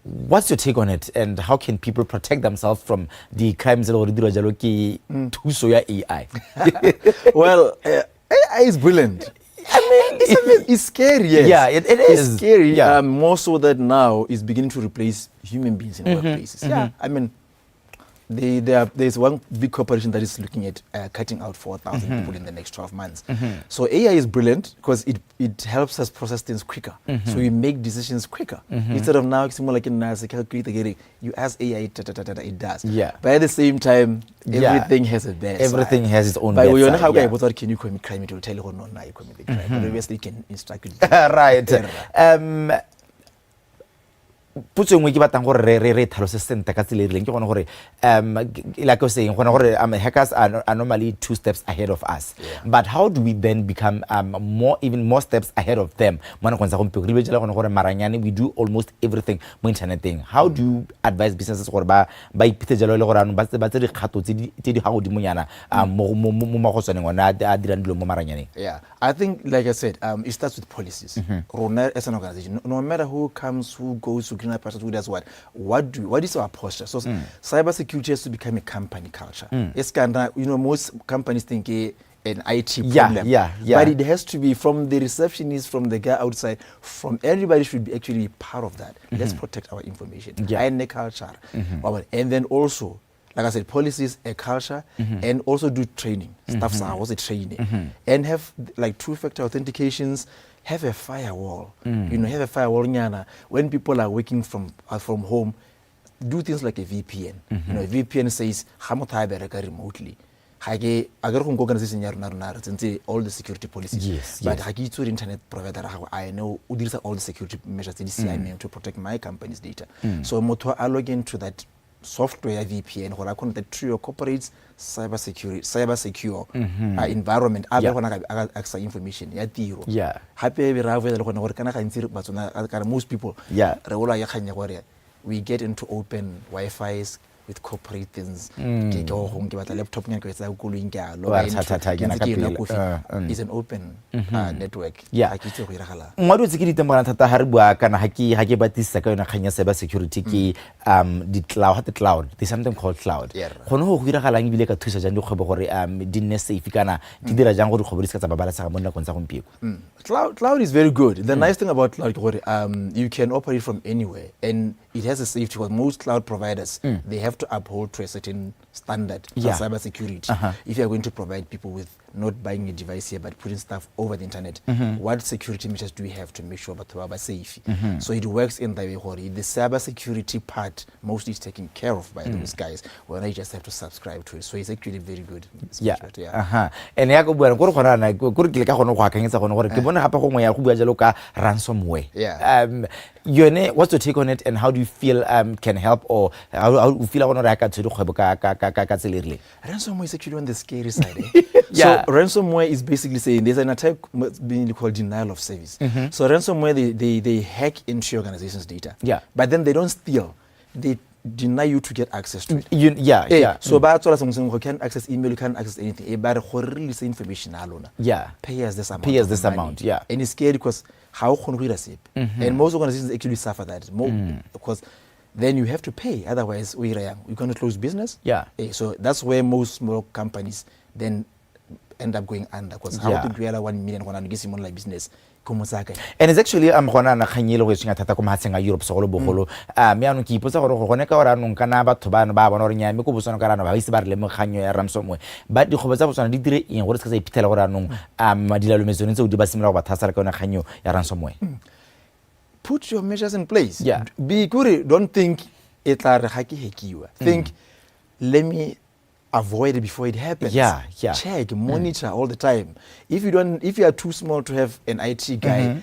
What's your take on it and how can people protect themselves from the crimes that already dira jalo ke thuso ya AI? Well, AI is brilliant. I mean, it's scary. Yes. Yeah, it is. It's scary. Yeah. More so that now is beginning to replace human beings in workplaces. Yeah. I mean, there's one big corporation that is looking at cutting out 4,000 people in the next 12 months. So AI is brilliant because it helps us process things quicker. So we make decisions quicker. Instead of now, it's more like a calculator, you ask AI, it does. Yeah. But at the same time, everything has a bad Everything side. has its own bad bad side. How can you commit crime? It will tell you, oh, no, you commit the crime. But obviously, you can instruct you. Right. Putso ngwe ke batang gore re tlhalose sente ka tsile rileng ke gone gore like I was saying gone gore hackers are normally 2 steps ahead of us, but how do we then become even more steps ahead of them? Mona konza go mpego re be jela gone gore maranyane we do almost everything mo internet thing. How do you advise businesses gore ba ipite jelo le gore ano ba tse di kgato tse di ha godimo nyana mo go tsone ngwana a dirang dilo mo maranyaneng? Yeah, I think like I said, it starts with policies. Rona as an organization, no matter who comes, who goes, who person who does what is our posture? So cybersecurity has to become a company culture. It's kind of, most companies think an IT problem. But it has to be from the receptionist, from the guy outside, from everybody should be actually part of that. Let's protect our information. And the culture. And then also, like I said, policies, a culture, and also do training. Staffs are also training. And have like 2-factor authentications. Have a firewall. Have a firewall. When people are working from home, do things like a VPN. A VPN says remotely. All the security policies. But internet provider, I know these are all the security measures to protect my company's data. So I log into that software VPN where I connect to your corporate's cyber secure environment. Access information. Most people. We get into open Wi-Fi's with corporate things. Laptop is an open network. Ngwado tse ke di temana thata ha re bua kana ha ke batisa ka yona khanya cyber security ke the cloud. There's something called cloud. Gone go iragalang bile ka thusa jang dikgwebo gore di nne safe kana di dira jang gore dikgwebo di ska tsa babalesega mo nakong tsa gompieno? Cloud is very good. The nice thing about cloud you can operate from anywhere and it has a safety because most cloud providers they have to uphold to a certain standard for cyber security. If you are going to provide people with not buying a device here but putting stuff over the internet, what security measures do we have to make sure that we are safe? So it works in the way the cyber security part mostly is taken care of by those guys where I just have to subscribe to it. So it's actually very good. And ya go bua go re gona na go re ke ka gone go akanyetsa gone gore ke bone gape go ngwe ya go bua jalo ka ransomware. What's your take on it and how do you feel can help or how you feel about ka tshedi kgwebo ka tselerile? Ransomware is actually on the scary side. So ransomware is basically saying there's an attack being called denial of service. So ransomware they hack into your organization's data. But then they don't steal. They deny you to get access to it. So by you can't access email, you can't access anything. But release information alone. Pay us this amount. And it's scary because how can we receive? And most organizations actually suffer that because then you have to pay. Otherwise, we're going to close business. So that's where most small companies then end up going under because how to create 1 million business And it's actually gona na khanyele go tsenya thata ko mahatsheng a Europe segolo bogolo me anong ke ipotsa gore go gone ka ora nong kana batho bana ba bona gore nyame ko Botswana ka rana ba ise ba re le moghanyo ya ramsomwe ba di gobo tsa Botswana di dire eng gore se ka sa iphitlhela gore anong madilalo metsone tse o di ba simela go ba thasara ka yona khanyo ya ransomwe. Put your measures in place. Yeah. Be good. Don't think it la re ga ke hekiwa. Think let me avoid it before it happens. Yeah. Check, monitor all the time. If you are too small to have an IT guy,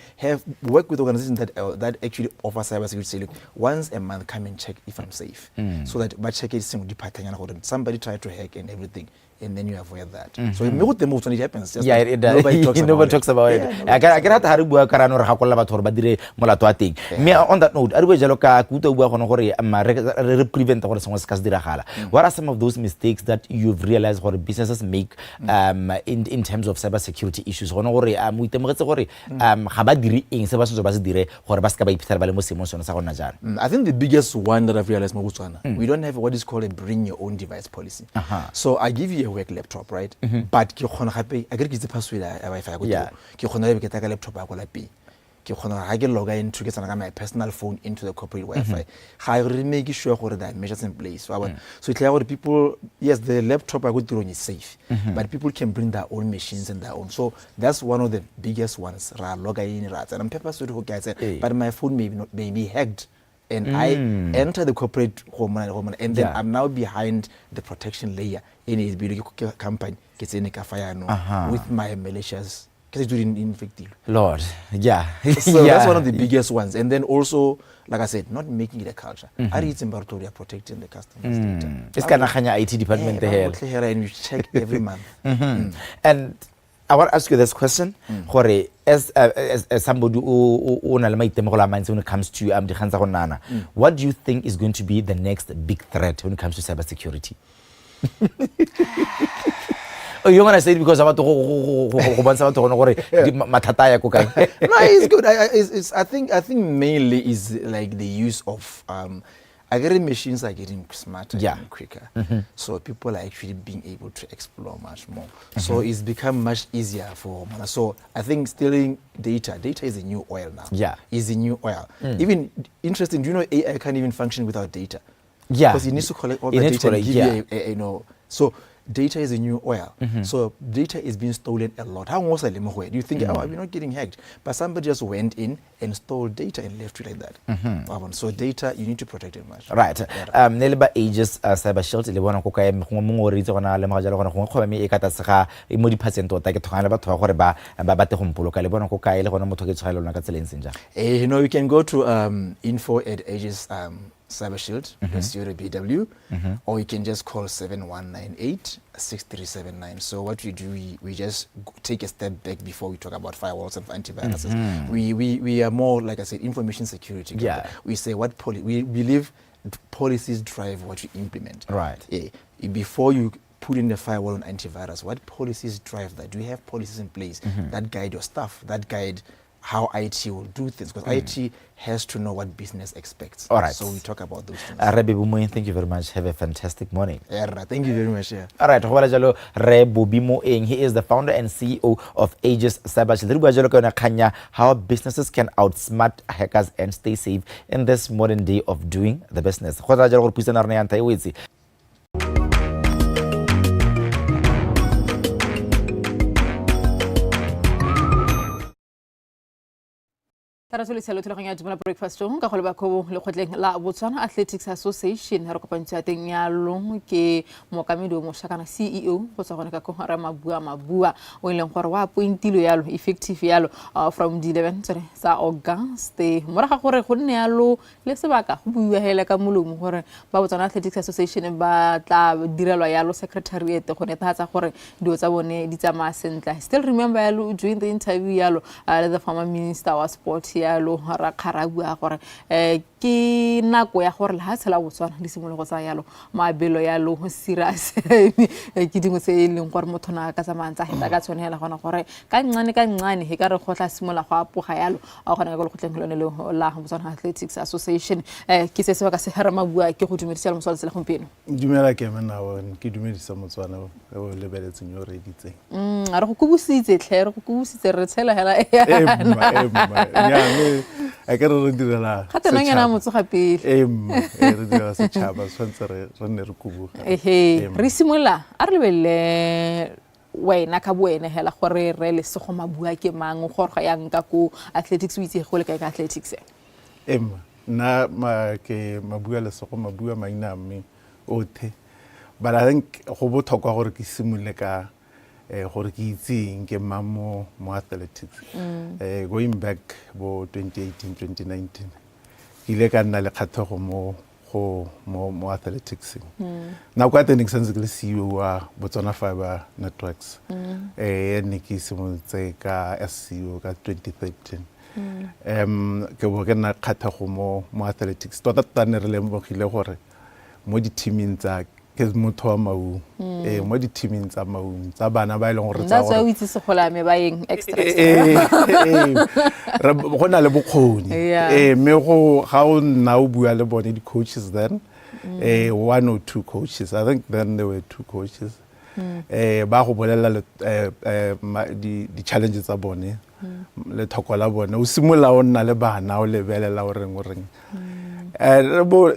work with organizations that actually offer cybersecurity. Say, look, once a month, come and check if I'm safe, so that by check it, somebody try to hack and everything. And then you avoid that. So you know the most when it happens. Just it does. Nobody talks about it. I get hata bua karano re hakolla batho ba dire molato a teng. Me on that note, arwe jalo ka kuto bua gono gore re prevent gore sengwe se ka se diragala. What are some of those mistakes that you've realized gore businesses make in terms of cyber security issues? Gono gore mo itemogetse gore ga ba dire eng se ba se ba se dire gore ba se ka ba iphitlhela ba le mo seemong sone sa gona jana. I think the biggest one that I've realized mo Botswana, we don't have what is called a bring your own device policy. So I give you a work laptop, right? But ke khona gape a ke the password ya Wi-Fi go tlo ke khona le ke taka laptop ya go lapi ke khona ga ke log in to get my personal phone into the corporate Wi-Fi ga re make sure gore that measures in place. So it's like people, yes, the laptop I go tlo is safe, but people can bring their own machines and their own. So that's one of the biggest ones. Ra log in ra and password go guys, but my phone may be hacked. And I enter the corporate home and then I'm now behind the protection layer in a big company with my malicious Lord, so that's one of the biggest ones. And then also, like I said, not making it a culture. I read in Bartoria protecting the customers' data. It's kind of a IT department there. And you check every month. And I want to ask you this question, Jorge, as somebody who when it comes to what do you think is going to be the next big threat when it comes to cybersecurity? Oh, you're gonna say it because I want to No, it's good. I think mainly is like the use of machines are getting smarter and quicker. So people are actually being able to explore much more. So it's become much easier for so I think stealing data is the new oil now. Is the new oil. Even interesting, do you know AI can't even function without data? Because it needs to collect all the data and give you so data is a new oil. So data is being stolen a lot. How was do you think, we're not getting hacked? But somebody just went in and stole data and left it like that. So data, you need to protect it much. Right. Neleba ages cyber shield le bona go ka mo re itse gona le magajalo gona go kgoba me e ka tatsega mo di percent o ta ke thogana le batho ba gore ba bate go mpoloka le bona go ka ile gona motho ke tshwaelo na ka tseleng senja. You can go to info@ages Cyber Shield, BW, or you can just call 7198-6379. So what we do, we just take a step back before we talk about firewalls and antiviruses. We are more, like I said, information security. We say we believe policies drive what you implement. Right. Before you put in the firewall and antivirus, what policies drive that? Do you have policies in place that guide your staff, that guide how IT will do things? Because IT has to know what business expects. All right. So we talk about those things. Rebe Bumoeng, thank you very much. Have a fantastic morning. Thank you very much. All right. Rebe Bumoeng, he is the founder and CEO of Aegis Cyber Shield. How businesses can outsmart hackers and stay safe in this modern day of doing the business. Taratuli selo tulakanya Dumela breakfast ka go leba ko le khotleng la Botswana Athletics Association ha re kopantse teng ya long ke mokamedi o mosha kana CEO go tswa gone ka ko ra mabua o ileng gore wa pointilo yalo effective yalo from the 11 sa August moraga gore go nne yalo le sebaka go buiwa hela ka molomo gore ba Botswana Athletics Association ba tla direlwa yalo secretariat go netatsa gore dio tsa bone di tsamaya sentle. Still remember yalo during the interview yalo the former minister wa sport yalo ra kharabua gore ke nako ya gore le ha tshela Botswana di simolola go tsaya yalo maabelo yalo go serious ke dingwe tse e leng gore motho na ka tsamantsa heta ka tshwanela gona gore ka nngane he ka re go tla simola go apoga yalo a gona go tleng le la Botswana Athletics Association ke se se ka se hara mabua ke go dumedisa Moso le gompieno. Dumela ke mena ke dumedisa Motswana o lebeletseng yo re ditseng a re go kubusitse tlhe re go kubusitse re tshela hela ya me a ke re direla ga ngena motso ga pele re dira se tshaba tshwantse re ne re kubuga re simola a re lebelle wena ka boene hela gore re le se go mabua ke mang gore ga yang ka ko athletics o itse go le ka athletics na ke mabua le se go mabua maina mme othe but I think go botlhokwa gore ke simole ka gore ke itseng ke mamo mo athletics going back bo 2018 2019 ile ka nna le kgatlhego mo athletics na kwa teng sentse ke le CEO wa Botswana Fiber Networks ne ke simolotse ka SEO ka 2013 ke bo ke nna kgatlhego mo athletics tota ne re lemogile gore mo di teaming tsa ke motho wa maung mo di teaming tsa maung tsa bana ba ile gore tsa gore o itse se gola me ba yeng extra re go na le bokgoni me go ga o nna o bua le bone di coaches then one or two coaches I think then there were two coaches ba go bolela di challenges tsa bone le thokola bone o simola o nna le bana o lebelela o reng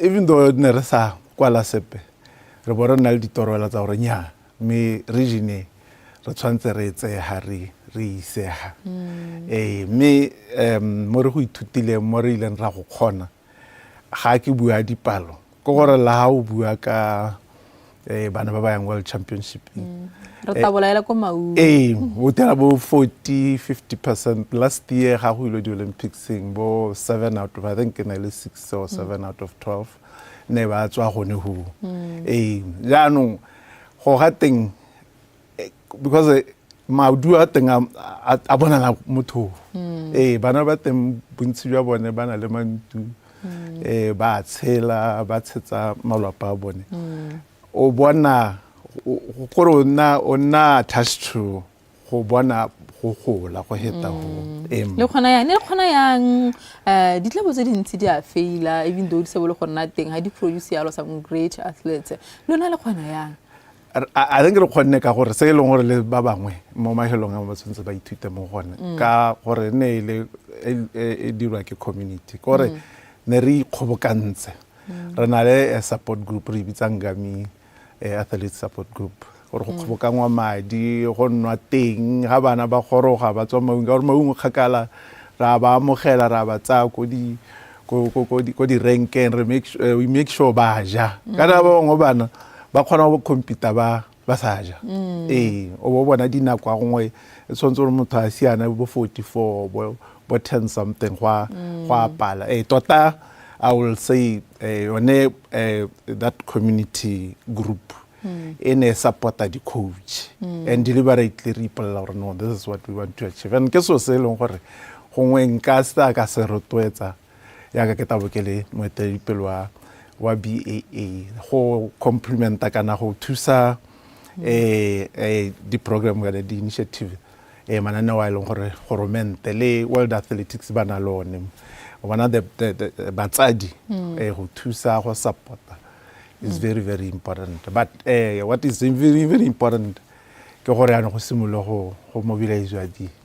even though ne re sa kwala sepe re bo re nna le ditorela tsa gore nya me region re tshwantse re tsega re isega me mo re go ithutile mo re ileng ra go kgona ga ke bua dipalo go gore la ha o bua ka bana ba ba yang world championship re tabolela ko maung o tela bo 40-50% last year ga go ile di Olympics bo 7 out of I think ne le 6 or 7 out of 12 ne ba tswa gone ho jaanong go ga teng because maudu a teng a bona la motho bana ba teng bontsi jwa bone bana le mantu ba tshela ba tsetsa malapa a bone o bona gore o na attached to go bona go gola go heta go le khona yang di tla botse dintsi di a faila even though di se bole go nna teng ha di produce yalo some great athletes lona le khona yang I think re khonne ka gore se le gore le ba bangwe mo mahelong a ba tshwantse ba ithute mo gone ka gore ne ile e dirwa ke community gore ne re ikgobokantse re na le a support group re bitsang gami athlete support group gore go kgobokangwa madi go nwa teng ga bana ba goroga ba tswa maung ka gore maung kgakala ra ba amogela ra ba tsa ko di ranking we make sure ba ja kana ba bangwe bana ba khona go compete ba sa ja o bo bona dinako gongwe e tshwanetse gore motho a siana bo 44 bo 10 something gwa pala tota I will say that community group in a supporter the coach and deliberately people or no this is what we want to achieve and ke so se leng gore gongwe nka sta ka se rotwetsa ya ka ke tabokele moeteledipele wa BAA go complementa kana go thusa the program ga the initiative manane wa ileng gore goromente le World Athletics bana lone one of the batsadi go thusa go supporta is very very important but what is very very important ke gore ana go simolola go mobilize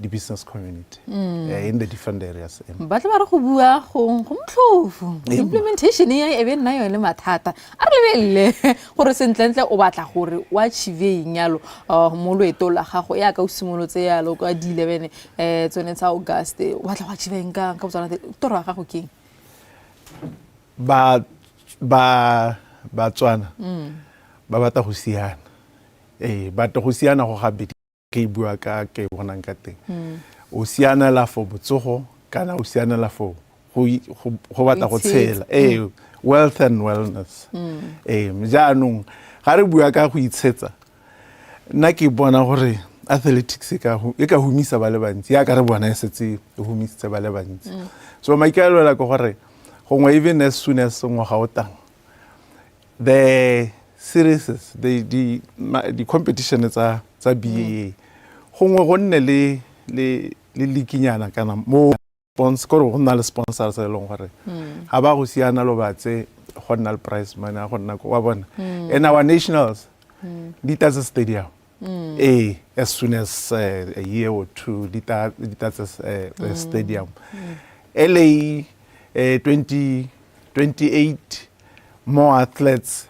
the business community in the different areas ba tla ba re go bua go mtlhofu implementation ya even na yo le mathata a re lebelle gore sentlentle o batla gore wa achieve nyalo mo loeto la gago ya ka o simolotse yalo ka di 11 tsone tsa August wa tla wa achieve ka Botswana toro ga gago ke Batswana ba batla go siana ba tla go siana go gabe ke bua ka ke bonang ka teng o siana la fo botsogo kana o siana la fo go batla go tshela wealth and wellness jaanong ga re bua ka go itshetsa nna ke bona gore athletics e ka humisa ba le bantsi ya ka re bona e setse e humisitse ba le bantsi so maikaelelo la go gore gongwe even as soon as ngwaga o tang the series the competition tsa BAA gongwe go nne le likinyana kana mo sponsor go nna le sponsors e leng gore ha ba go siana lo batse go nna le prize money go nna go wa bona and our nationals that's a stadium as soon as a year or two that's a stadium LA 28 more athletes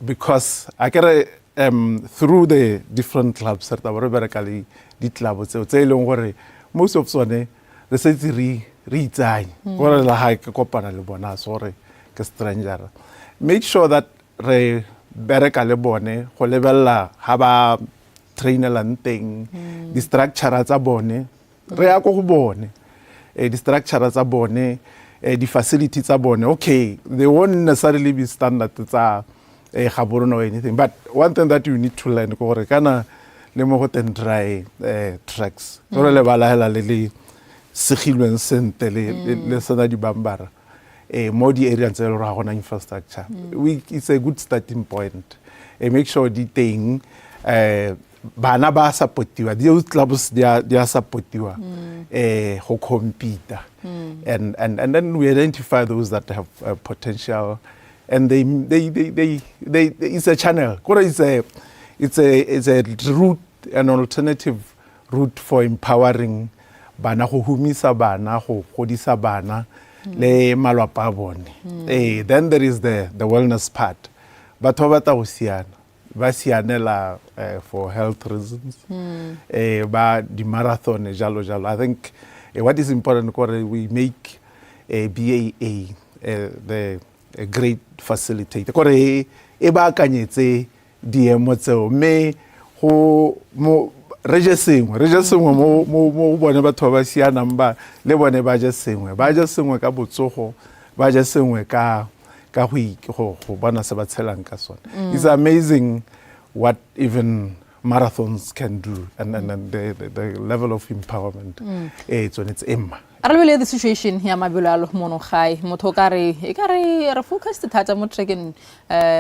because I get through the different clubs that are very di club tse leng gore most of tsone re setse re itsanye gore la ha ke kopana le bona sore ke stranger make sure that re bereka le bone go lebella ha ba trainela nteng di structure tsa bone re ya go bone di structure tsa bone di facility tsa bone okay they won't necessarily be standard tsa gaborono or anything but one thing that you need to learn gore kana le mo go ten dry tracks gore le bala hela le segilweng sente le sana di bambara mo di area tse le ra gona infrastructure it's a good starting point make sure di teng bana ba supportiwa di clubs dia supportiwa go compete and then we identify those that have potential and they it's a channel it's a route an alternative route for empowering bana go humisa bana go godisa bana le malwapa bone then there is the wellness part batho ba ta go siana ba sianela for health reasons ba di marathon jalo I think what is important we make BAA a great facilitator kore e ba kanyetse di emotseo me go mo re sengwe mo bone batho ba siana mba le bone ba je sengwe ka botsogo ba je sengwe ka go bona se ba tshelang ka sone it's amazing what even marathons can do and the level of empowerment it's when it's emma the situation here mabelo mono gai motho kare re focus thata mo trekking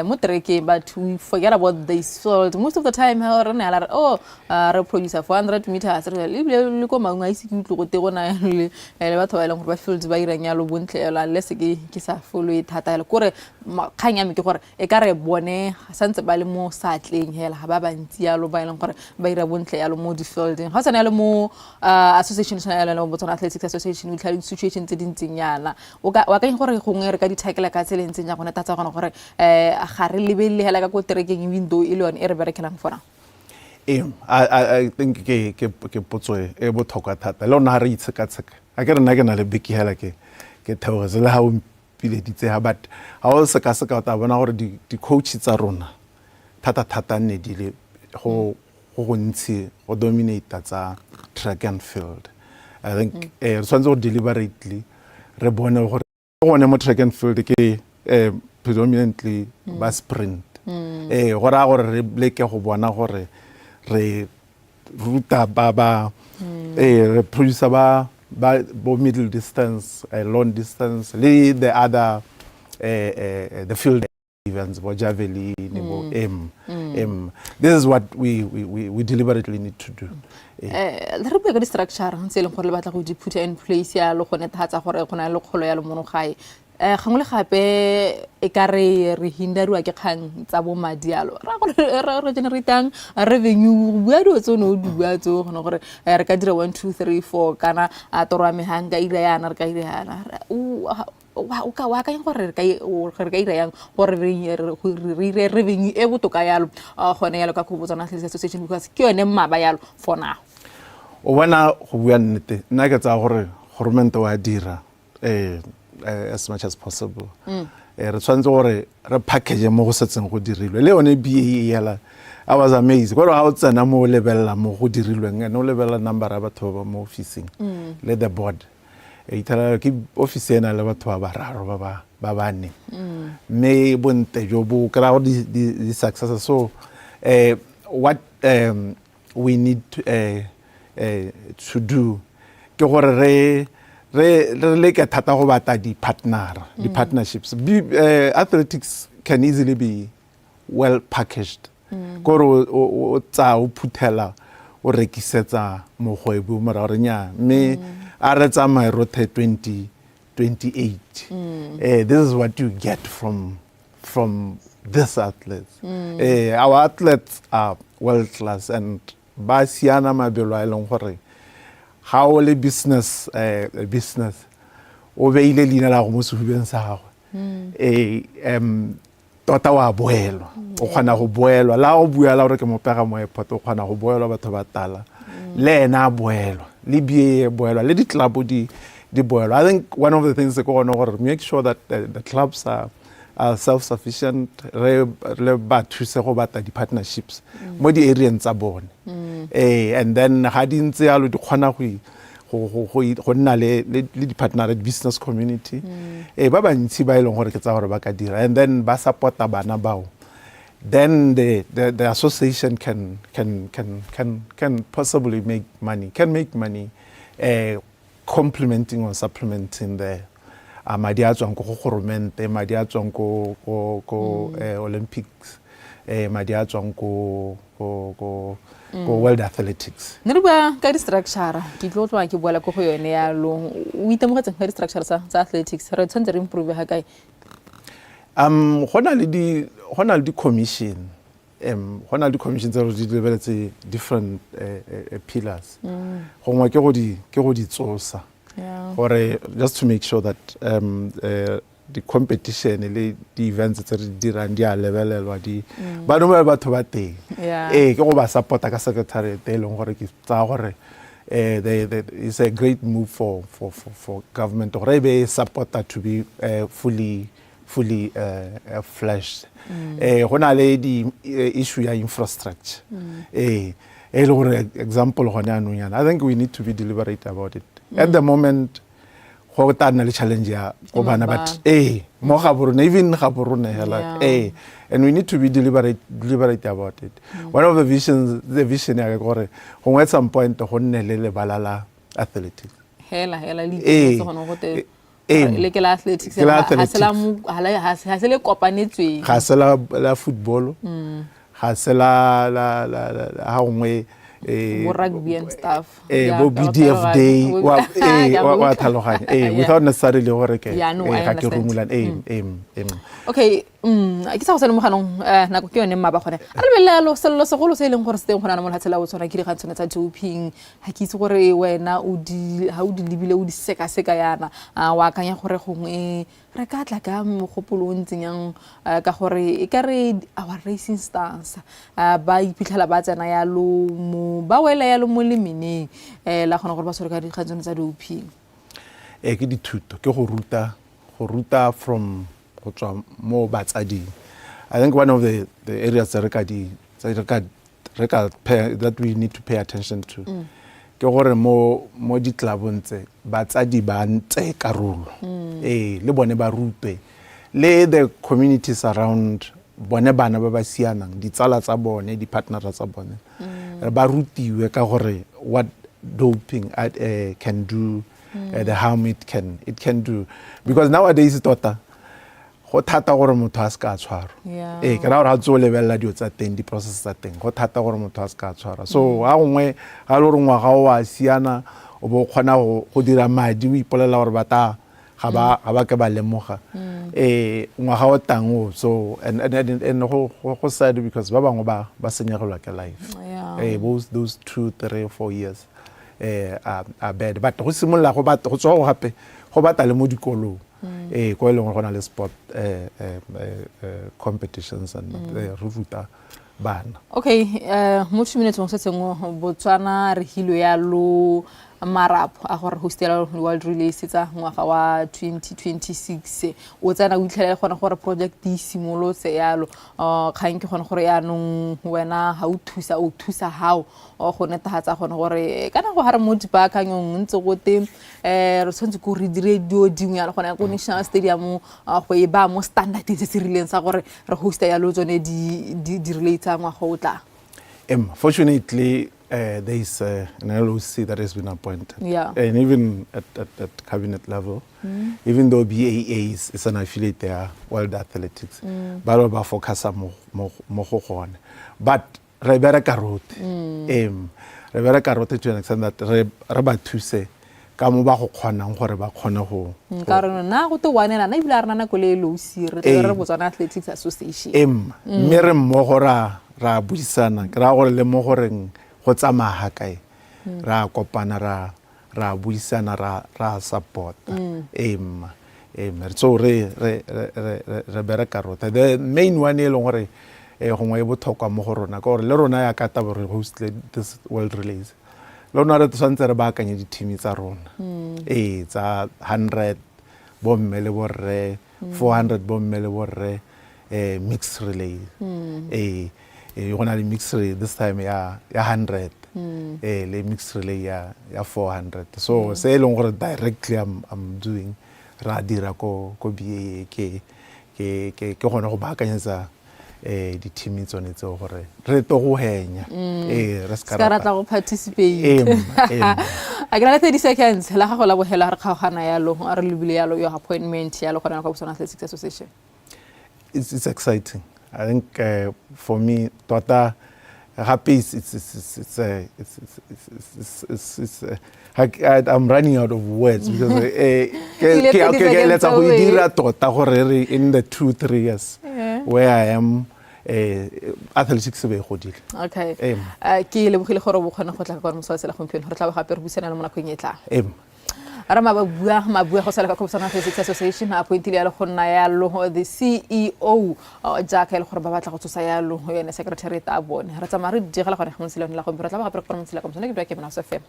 mo trekking but we forget about this field most of the time re producer 400 meters le go mangwe a ise ke utlo go te gona le batho ba ileng gore ba fields ba irang ya lo bontlela le se ke sa follow thata le gore khanya me ke gore e kare bone santse ba le mo satleng hela ha ba bantsi ya lo ba ileng gore ba ira bontle ya lo mo di field ha tsana le mo association sa le Botswana Athletics Association we tla situation tse dintseng yana wa ka gore gongwe re ka di tackle ka tseleng tse nya gona tatsa gona gore ga re lebelle hela ka go trekking window ile one e re berekelang fona I think ke potso e botlhokwa thata le ona re itsheka a ke re nna ke na le beki hela ke theoge le ha o pile ditse ha but ha o seka ta bona gore di coach tsa rona thata ne di le go ntse go dominate tsa track and field I think so deliberately re bone gore gone mo track and field ke predominantly ba sprint gore re leke go bona gore re ruta ba re producer ba middle distance long distance le the other the field events bo javelin bo this is what we deliberately need to do re be ga structure ntse le gore le batla go di put in place ya lo gone thatsa gore gona le kgolo ya le mono gae gangwe le gape e ka re hindariwa ke kgang tsa bo madialo re generatang revenue bua do tsono di bua tso gona gore re ka dira 1 2 3 4 kana a torwa me hanga ira yana re ka ira yana wa ka gore re ka ira yang gore re revenue e botoka yalo gone yalo ka go Botswana Athletics Association because ke yone mmaba yalo for now o bona go bua nnete nna ke tsa gore government wa dira as much as possible re tshwantse gore re package mo go setseng go dirilwe le yone BAA yala I was amazed gore ha o tsena mo lebella mo go dirilweng no lebella number ya batho ba mo officing le the board itala ke office ena le batho ba bararo ba bane me bonte jo bo kra go di success so what we need to do ke gore re leke thata go bata di partnerships. Athletics can easily be well packaged. Kore o tsa o phuthela o rekisetsa mogwebi mo ra re nya me a re tsa my rote 2028. This is what you get from this athletes. Our athletes are world class and ba siana mabelo a leng gore ha o le business o beile leina la go mo sehubeng sa gago tota wa boelwa o kgona go boelwa la go bua la gore ke mo pega mo airport o kgona go boelwa batho ba tala le ena boelwa le bie boelwa le di club di boelwa. I think one of the things they go on over make sure that the clubs are self-sufficient, le ba thuse go bata di partnerships mo di areas tsa bone. And then ha di ntse yalo di kgona go nna le di partner business community ba ba ntsi ba ileng gore ke tsa gore ba ka dira and then ba supporta bana bao. Then the association can possibly make money, complementing or supplementing the madi a tswang ko government, madi a tswang ko Olympics, madi a tswang ko World Athletics. Ne re bua ka di structure ke tlo tswa ke boela go yone ya lo o itemogetse ka di structure sa athletics re tshwantse re improve ha kae. Hona le di commission hona di commission tsa di lebeletse different pillars gongwe ke go di tsosa or just to make sure that the competition le di events tse di dirang di a lebelelwa di ba no ba batho ba teng ke go ba supporta ka secretary te leng gore ke tsa gore it's a great move for government or be supporter to be fully flashed. Hona le di issue ya infrastructure example hona anunyana. I think we need to be deliberate about it. At the moment go tana le challenge ya go bana but mo ga borona even ga borona hela and we need to be deliberate about it. One of the vision ya gore go at some point go nne le balala athletics hela le go no go te le ke la athletics ha se le kopanetswe ga se la football ga se la ha ngwe rugby and stuff bo BDF day wa thaloganya without necessarily gore ke ga ke rumulan okay ke sa go sene moganong nako ke yone maba gone a re belelo sello segolo se leng gore se teng gona mo tlhatsela o tsona ke di gantshone tsa doping ha ke itse gore wena o di lebile o di seka yana wa kanya gore gongwe re ka tla ka mogopolo o ntseng yang ka gore e ka re our racing stars ba iphitlhela ba tsena yalo mo ba wela yalo mo lemeneng la gona gore ba sore ka di gantshone tsa doping ke dithuto ke go ruta from go tswa mo batsadi. I think one of the areas that we need to pay attention to ke gore mo di clubong tse batsadi ba ntse karolo le bone ba rute le the communities around bone bana ba ba sianang di tsala tsa bone di partners tsa bone ba rutiwe ka gore what doping can do the harm it can do because nowadays tota go thata gore motho a se ka tshwara ke ra gore ha tso lebella dio tsa teng di process tsa teng go thata gore motho a se ka tshwara so ha ngwe ha lo re ngwaga wa siana o bo khona go dira madi o ipolela gore bata ga ba ke ba lemoga ngwaga o tango so and go sad because ba bangwe ba senyegelwa ke life those 2, 3, 4 years are bad but go simolla go tswa go gape go bata le mo dikolong go le gona le sport competitions and ruta bana. Okay mo 2 minutes mo setsengo Botswana re hilo ya lo marapo a gore hostela world relays tsa ngwaga wa 2026 o tsana o itlhela gona gore project di simolotse yalo kgang ke gona gore ya nong wena ha o thusa how go netahatsa gona gore kana go hare mo dipakanyong ntse go te re tshwantse go re dire dio dingwe ya gona go national stadium go e ba mo standard tse se rileng sa gore re hosta yalo tsone di relate ngwaga o tla. Fortunately there is an LOC that has been appointed. Yeah. And even at cabinet level, even though BAA is an affiliate there, World Athletics, but we focus more. But re bereka rote. Re bereka rote to an extent that re ba thuse ka mo ba go kgonang gore ba kgone go ka re na go to wanela na ibile rena ko le LOC re Botswana Athletics Association me re mmogo ra buisana ke ra gore le mo goreng go tsamaya kae ra kopana ra buisana ra support so re bereka rote. The main one e leng gore gongwe e botlhokwa mo go rona ka gore le rona ya ka taba re host this world relays le rona re tshwanetse re baakanye di-team tsa rona tsa 100 bomme le borre 400 bomme le borre mixed relay go na le mixed relay this time ya 100 le mixed relay ya 400 so se e leng gore directly I'm doing ra dira ko BAA ke gone go baakanyetsa di-team tsone tseo gore re to go henya re ska ratla go participate a ke na le 30 seconds la gago la bogela re kgaogana yalo a re lebile yalo your appointment yalo gona go Botswana Athletics Association. It's exciting. I think for me tota happy I'm running out of words because okay let's go dira tota gore in the 2-3 years where I am athletics be godile. Okay. Ke le bogile gore bo kgona go tla ka Moso se la gompieno re tla ba gape re busana le mo nakong e tlang. Ara mabua go sala ka Botswana Athletics Association a pointile ya le go nna ya lo the CEO jaaka le gore ba batla go tsosa ya lo yone secretary ta bone re tsamaya re digela gore go mosela la go re tla ba gape re go mosela ka mosela ke bua ke bona so fem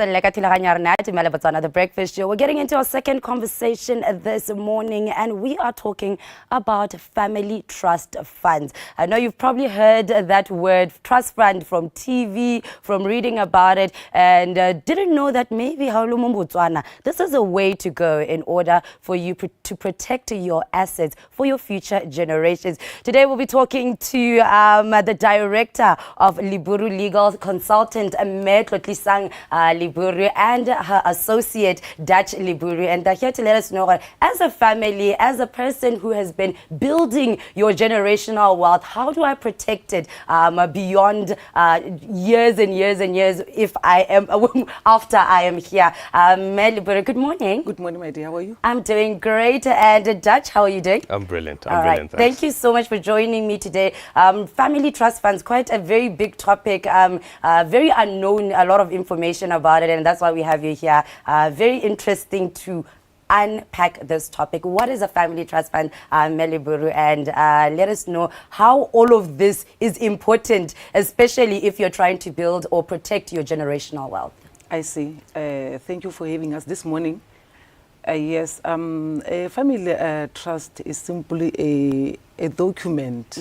Dumela Botswana, the breakfast show. We're getting into our second conversation this morning, and we are talking about family trust funds. I know you've probably heard that word trust fund from TV, from reading about it, and didn't know that maybe Botswana, this is a way to go in order for you to protect your assets for your future generations. Today we'll be talking to the director of Liburu Legal Consultant, Tlotlisang Liburu, and her associate Dutch Liburu, and they're here to let us know that as a family, as a person who has been building your generational wealth, how do I protect it beyond years and years and years if I am after I am here? Liburu, good morning. Good morning, my dear. How are you? I'm doing great. And Dutch, how are you doing? I'm brilliant. I'm brilliant. Right. Thank you so much for joining me today. Family trust funds, quite a very big topic, very unknown, a lot of information about it, and that's why we have you here. Very interesting to unpack this topic. What is a family trust fund, Meliburu, and let us know how all of this is important, especially if you're trying to build or protect your generational wealth. I see. Thank you for having us this morning. Yes, a family trust is simply a document.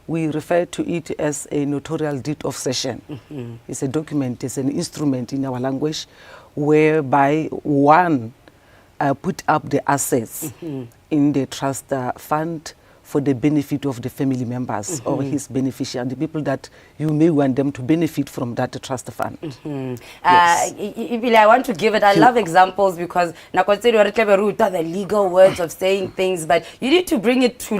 We refer to it as a notarial deed of cession. It's a document, it's an instrument in our language whereby one put up the assets in the trust fund for the benefit of the family members or his beneficiary, the people that you may want them to benefit from that trust fund. Yes. I want to give it, I love examples because the legal words of saying things, but you need to bring it to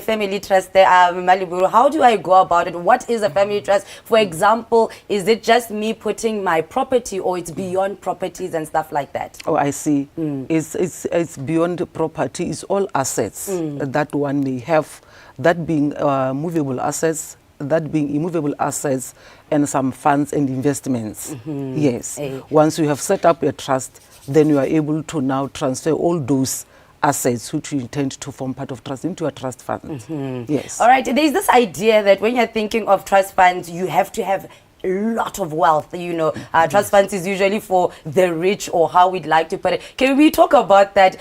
family trust. How do I go about it? What is a family trust? For example, is it just me putting my property, or it's beyond properties and stuff like that? Oh, I see. It's beyond property. It's all assets that one may have, that being movable assets, that being immovable assets, and some funds and investments. Yes. Once you have set up a trust, then you are able to now transfer all those assets which you intend to form part of trust into a trust fund. Yes. All right. There's this idea that when you're thinking of trust funds, you have to have a lot of wealth, you know. Trust funds is usually for the rich, or how we'd like to put it. Can we talk about that?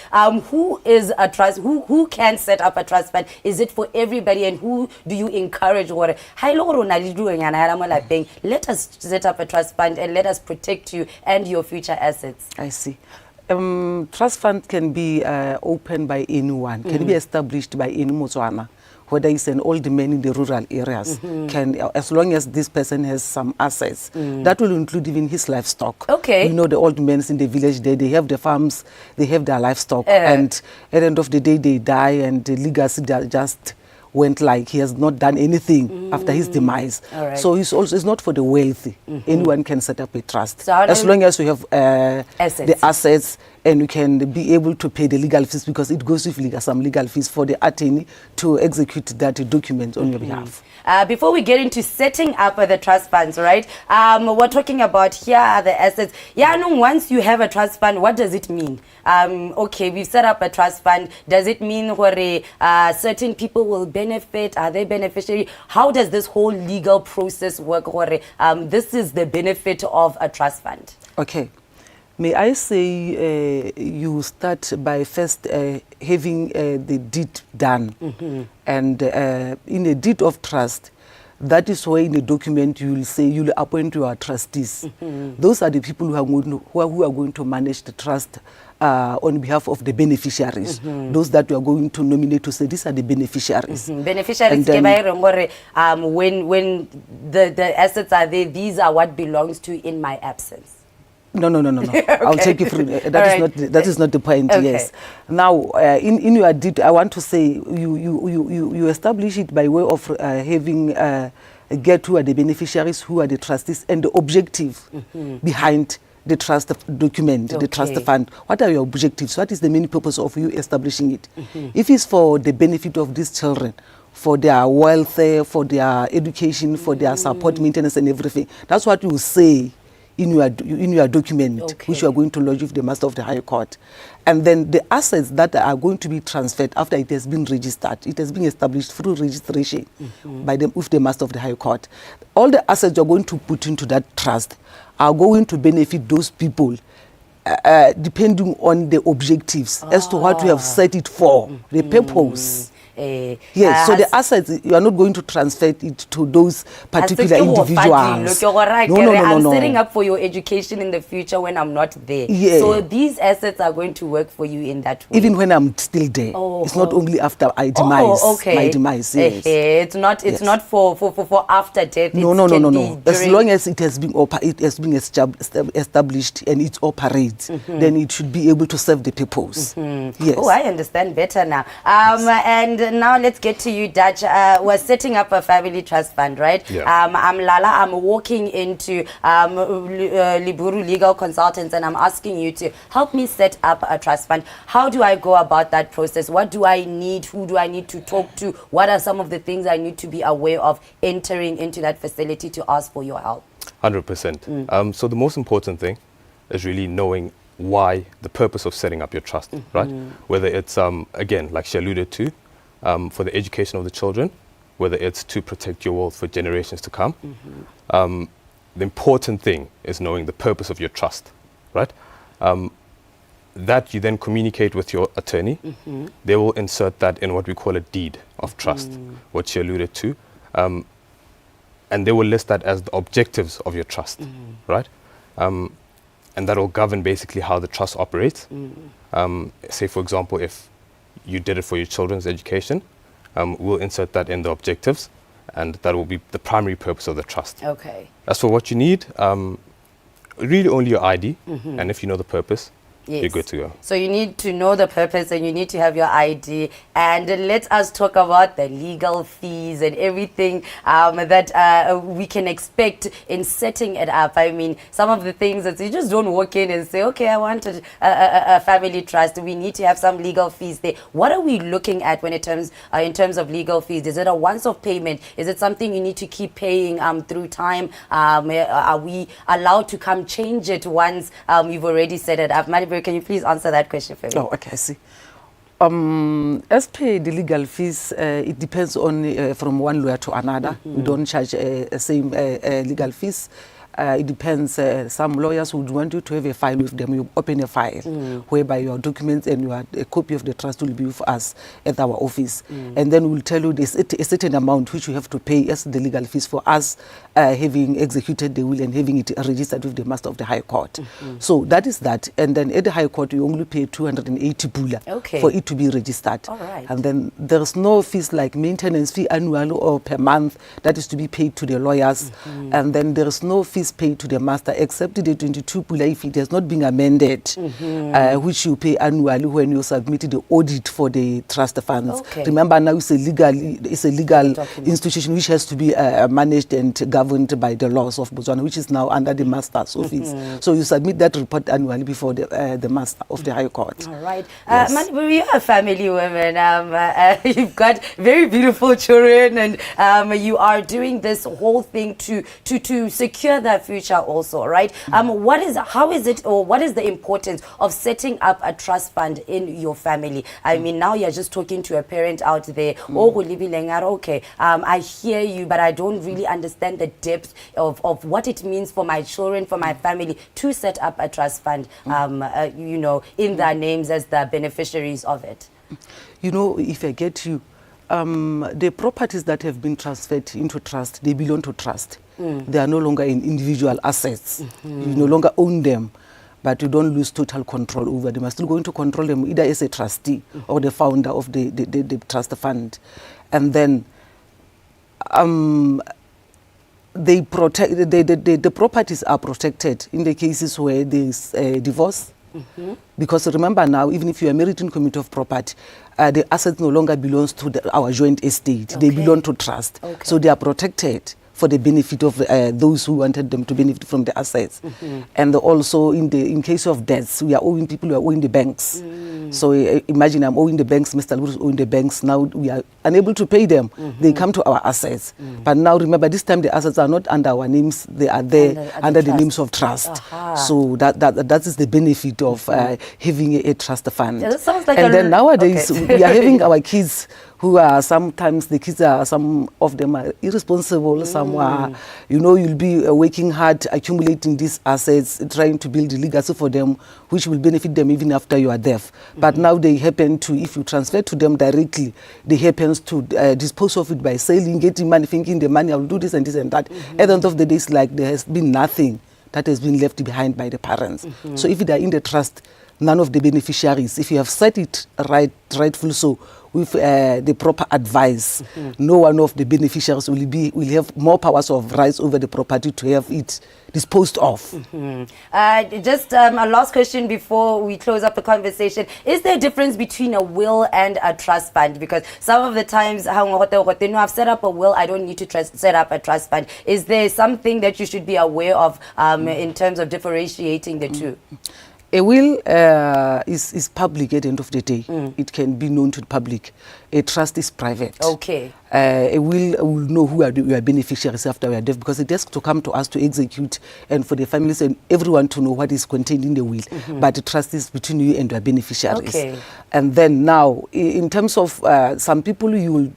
Who is a trust? Who can set up a trust fund? Is it for everybody, and who do you encourage? Let us set up a trust fund and let us protect you and your future assets. I see. Trust fund can be opened by anyone, can be established by any Motswana, whether it's an old man in the rural areas, can, as long as this person has some assets. That will include even his livestock. Okay. You know, the old men in the village, they have the farms, they have their livestock, and at the end of the day, they die, and the legacy just went like he has not done anything after his demise. Right. So it's not for the wealthy. Anyone can set up a trust. So as long as you have assets. the assets, and you can be able to pay the legal fees, because it goes with some legal fees for the attorney to execute that document on your behalf. Before we get into setting up the trust funds, right? We're talking about here are the assets. Yeah, no, once you have a trust fund, what does it mean? Okay, we've set up a trust fund. Does it mean where certain people will benefit? Are they beneficiary? How does this whole legal process work? Where this is the benefit of a trust fund. Okay. May I say you start by first having the deed done. And in a deed of trust, that is where in the document you will say you will appoint your trustees. Those are the people who are going to manage the trust on behalf of the beneficiaries. Those that you are going to nominate to say these are the beneficiaries. Beneficiaries, when the assets are there, these are what belongs to in my absence. No. Okay. I'll take you through. That is not the point. Okay. Yes. Now, in your deed, I want to say you establish it by way of having get who are the beneficiaries, who are the trustees, and the objective behind the trust document, the trust fund. What are your objectives? What is the main purpose of you establishing it? If it's for the benefit of these children, for their welfare, for their education, for their support, maintenance, and everything, that's what you say in your document, which you are going to lodge with the Master of the High Court. And then the assets that are going to be transferred after it has been registered, it has been established through registration by with the Master of the High Court. All the assets you are going to put into that trust are going to benefit those people depending on the objectives as to what you have set it for, the purpose. Yes, so the assets, you are not going to transfer it to those particular individuals. No. I'm setting up for your education in the future when I'm not there. Yeah. So these assets are going to work for you in that way. Even when I'm still there. It's not only after I demise. My demise, yes. It's not for after death. No. As long as it has been established and it operates, then it should be able to serve the purpose. Yes. Oh, I understand better now. And now let's get to you, Dutch. We're setting up a family trust fund, right? Yeah. I'm Lala. I'm walking into Liburu Legal Consultants, and I'm asking you to help me set up a trust fund. How do I go about that process? What do I need? Who do I need to talk to? What are some of the things I need to be aware of entering into that facility to ask for your help? 100%. So the most important thing is really knowing why, the purpose of setting up your trust, right? Whether it's, again, like she alluded to, for the education of the children, whether it's to protect your wealth for generations to come. The important thing is knowing the purpose of your trust, right? That you then communicate with your attorney. They will insert that in what we call a deed of trust, what she alluded to. And they will list that as the objectives of your trust, right? And that will govern basically how the trust operates. Say, for example, if you did it for your children's education, we'll insert that in the objectives, and that will be the primary purpose of the trust. Okay. As for what you need, really only your ID, and if you know the purpose, you're good to go. So you need to know the purpose and you need to have your ID. And let us talk about the legal fees and everything that we can expect in setting it up. I mean, some of the things that you just don't walk in and say, okay, I want a family trust. We need to have some legal fees there. What are we looking at when in terms of legal fees? Is it a once-off payment? Is it something you need to keep paying through time? Are we allowed to come change it once we've already set it up? Maribel, can you please answer that question for me? Oh, okay, I see. As per the legal fees, it depends on from one lawyer to another. We don't charge same legal fees. it depends. Some lawyers would want you to have a file with them. You open a file whereby your documents and a copy of the trust will be with us at our office. And then we'll tell you there's a certain amount which you have to pay as the legal fees for us having executed the will and having it registered with the Master of the High Court. So that is that. And then at the High Court, you only pay 280 pula for it to be registered. And then there's no fees like maintenance fee annual or per month that is to be paid to the lawyers. And then there's no fees paid to the master except the 22 pula if it has not been amended, which you pay annually when you submit the audit for the trust funds. Remember now it's a legal institution which has to be managed and governed by the laws of Botswana, which is now under the master's office. So you submit that report annually before the master of the High Court. All right. Maniburi, you're a family woman. You've got very beautiful children, and you are doing this whole thing to secure their future also, right? What is the importance of setting up a trust fund in your family? I mean, now you're just talking to a parent out there. Okay, I hear you, but I don't really understand the depth of what it means for my children, for my family to set up a trust fund, you know, in their names as the beneficiaries of it. You know, if I get you, the properties that have been transferred into trust, they belong to trust. They are no longer in individual assets. You no longer own them, but you don't lose total control over them. You are still going to control them either as a trustee or the founder of the trust fund. And then the properties are protected in the cases where there is a divorce. Because remember now, even if you are married in community of property, the assets no longer belongs to our joint estate. They belong to trust. So they are protected for the benefit of those who wanted them to benefit from the assets. And also in case of deaths, we are owing people who are owing the banks. So imagine I'm owing the banks, Mr. Luru is owing the banks. Now we are unable to pay them. They come to our assets. But now remember, this time the assets are not under our names. They are there under the names of trust. So that is the benefit of having a trust fund. That sounds like and then nowadays we are having our kids who are sometimes some of them are irresponsible, some are, you know, you'll be working hard, accumulating these assets, trying to build a legacy for them, which will benefit them even after you are deaf. But now they happen to, if you transfer to them directly, they happen to dispose of it by selling, getting money, thinking the money, I will do this and this and that. At the end of the day, it's like there has been nothing that has been left behind by the parents. So if they are in the trust, none of the beneficiaries, if you have set it rightful so, with the proper advice, no one of the beneficiaries will have more powers of rights over the property to have it disposed of. Just a last question before we close up the conversation. Is there a difference between a will and a trust fund? Because some of the times, I've set up a will, I don't need to set up a trust fund. Is there something that you should be aware of in terms of differentiating the two? A will is public at the end of the day. It can be known to the public. A trust is private. A will know who are your beneficiaries after we are deaf, because it has to come to us to execute and for the families and everyone to know what is contained in the will. But the trust is between you and your beneficiaries. And then now, in terms of some people, you will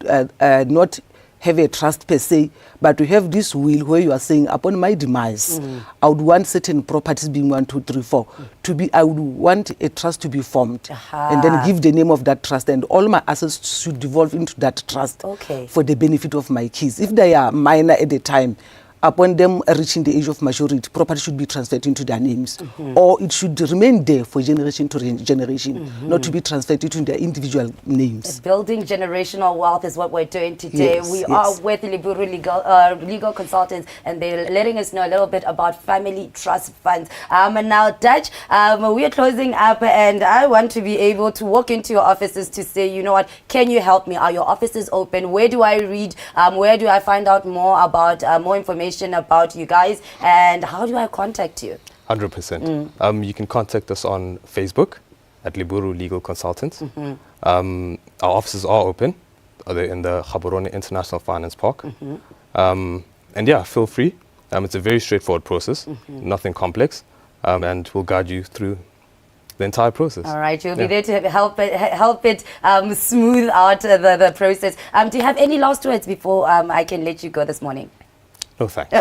not have a trust per se, but to have this will where you are saying, upon my demise, I would want certain properties being 1, 2, 3, 4 to be, I would want a trust to be formed and then give the name of that trust, and all my assets should devolve into that trust for the benefit of my kids. If they are minor at the time, upon them reaching the age of maturity, property should be transferred into their names, or it should remain there for generation to generation, not to be transferred into their individual names. Building generational wealth is what we're doing today. We are with Leburu legal consultants, and they're letting us know a little bit about family trust funds. And now, Dutch, we are closing up, and I want to be able to walk into your offices to say, you know what, can you help me? Are your offices open? Where do I read? Where do I find out more about more information about you guys, and how do I contact you? 100%. You can contact us on Facebook at Leburu Legal Consultants. Our offices are open. They're in the Gaborone International Finance Park. And yeah, feel free. It's a very straightforward process, nothing complex, and we'll guide you through the entire process. All right, you'll be there to help it smooth out the process. Do you have any last words before I can let you go this morning? No thanks.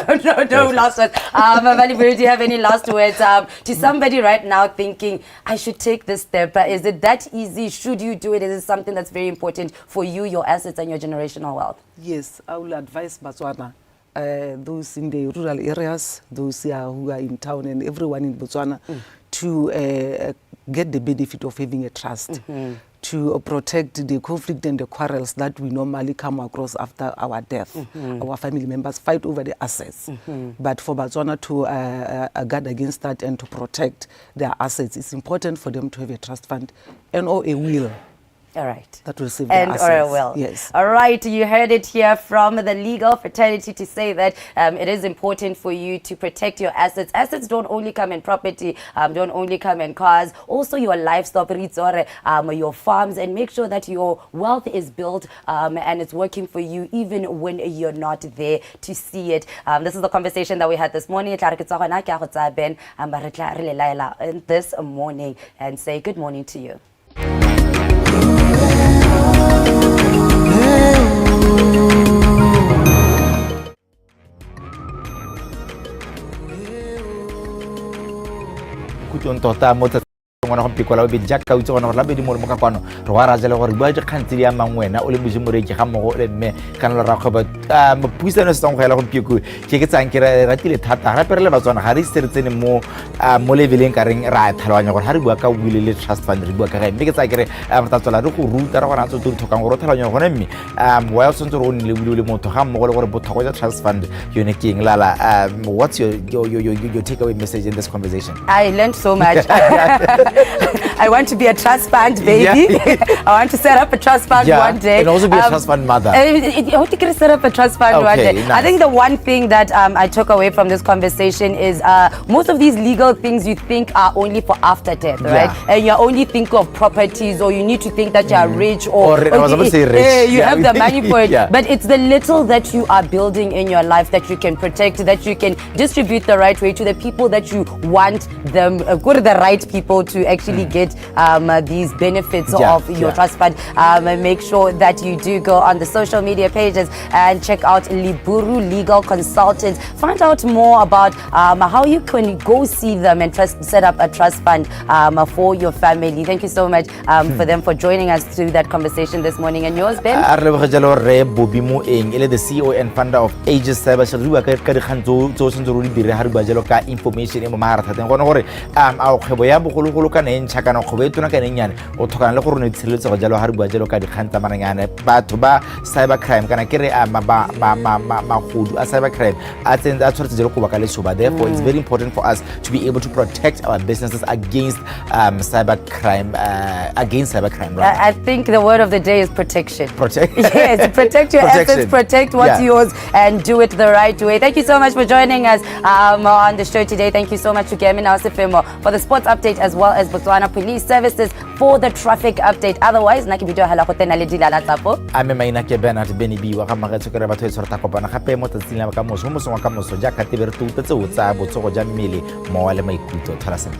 no last words. Vali, do you have any last words to somebody right now thinking, I should take this step? Is it that easy? Should you do it? Is it something that's very important for you, your assets, and your generational wealth? Yes, I will advise Botswana, those in the rural areas, those who are in town, and everyone in Botswana to get the benefit of having a trust. To protect the conflict and the quarrels that we normally come across after our death. Our family members fight over the assets. But for Botswana to guard against that and to protect their assets, it's important for them to have a trust fund and or a will. All right. That will save their assets. And or a will. Yes. All right. You heard it here from the legal fraternity to say that it is important for you to protect your assets. Assets don't only come in property, don't only come in cars, also your livestock, your farms, and make sure that your wealth is built and it's working for you even when you're not there to see it. This is the conversation that we had this morning. This morning and say good morning to you. Tota mo ngwana go pikola be jaaka utse gona gore la be di mo ka kwano re wa razela gore bua je khantseli ya mangwena o le modimo re ke ga mmogo le mme kana le rakgo ba puisano se tsang go hela go piko ke tsang ke ratile thata ra perele Batswana ga re seretsene mo leveleng ka reng ra tlhalwanya gore ha re bua ka wile le trust fund re bua ka ga mme ke tsa ke re re tsola re go ruta ra gona tso thokang gore tlhalwanya gone mme wa o tsentse go nne le wile motho ga mmogo le gore bothoko ja trust fund yone ke eng lala what's your takeaway message in this conversation? I learned so much. I want to be a trust fund baby. I want to set up a trust fund one day. And also be a trust fund mother. I want to set up a trust fund one day. Nice. I think the one thing that I took away from this conversation is most of these legal things you think are only for after death, right? And you only think of properties, or you need to think that you are rich, or I was about to say rich. You have the money for it. But it's the little that you are building in your life that you can protect, that you can distribute the right way to the people that you want them, go to the right people to actually get these benefits of your trust fund. And make sure that you do go on the social media pages and check out Liburu Legal Consultants. Find out more about how you can go see them and set up a trust fund for your family. Thank you so much for them for joining us through that conversation this morning. And yours, Ben? The CEO and founder of Aegis Cyber information ka ne ntšha kana go betona ka nenyane o tlhokana le gore ne tshireletso go jalo ha re bua jalo ka dikganta maranyane batho ba cyber crime kana ke re magodu a cyber crime a tsentse a tshwaretse jalo go baka le soba. Therefore it's very important for us to be able to protect our businesses against cyber crime right? I think the word of the day is protection. Yes, protect your assets, protect what's yours, and do it the right way. Thank you so much for joining us on the show today. Thank you so much to Gemi Nasifemo for the sports update, as well as Botswana Police Services for the traffic update. Otherwise, na ke video hala go tena le dilala tsapo. Ame maina ke Bernard Benibi wa ka magetso ke re batho e sorta kopana gape mo tsatsing la ka moso mo mosong wa ka moso ja ka tebere tutse o tsa botsogo ja mmele mo wa le maikutlo thola sentle.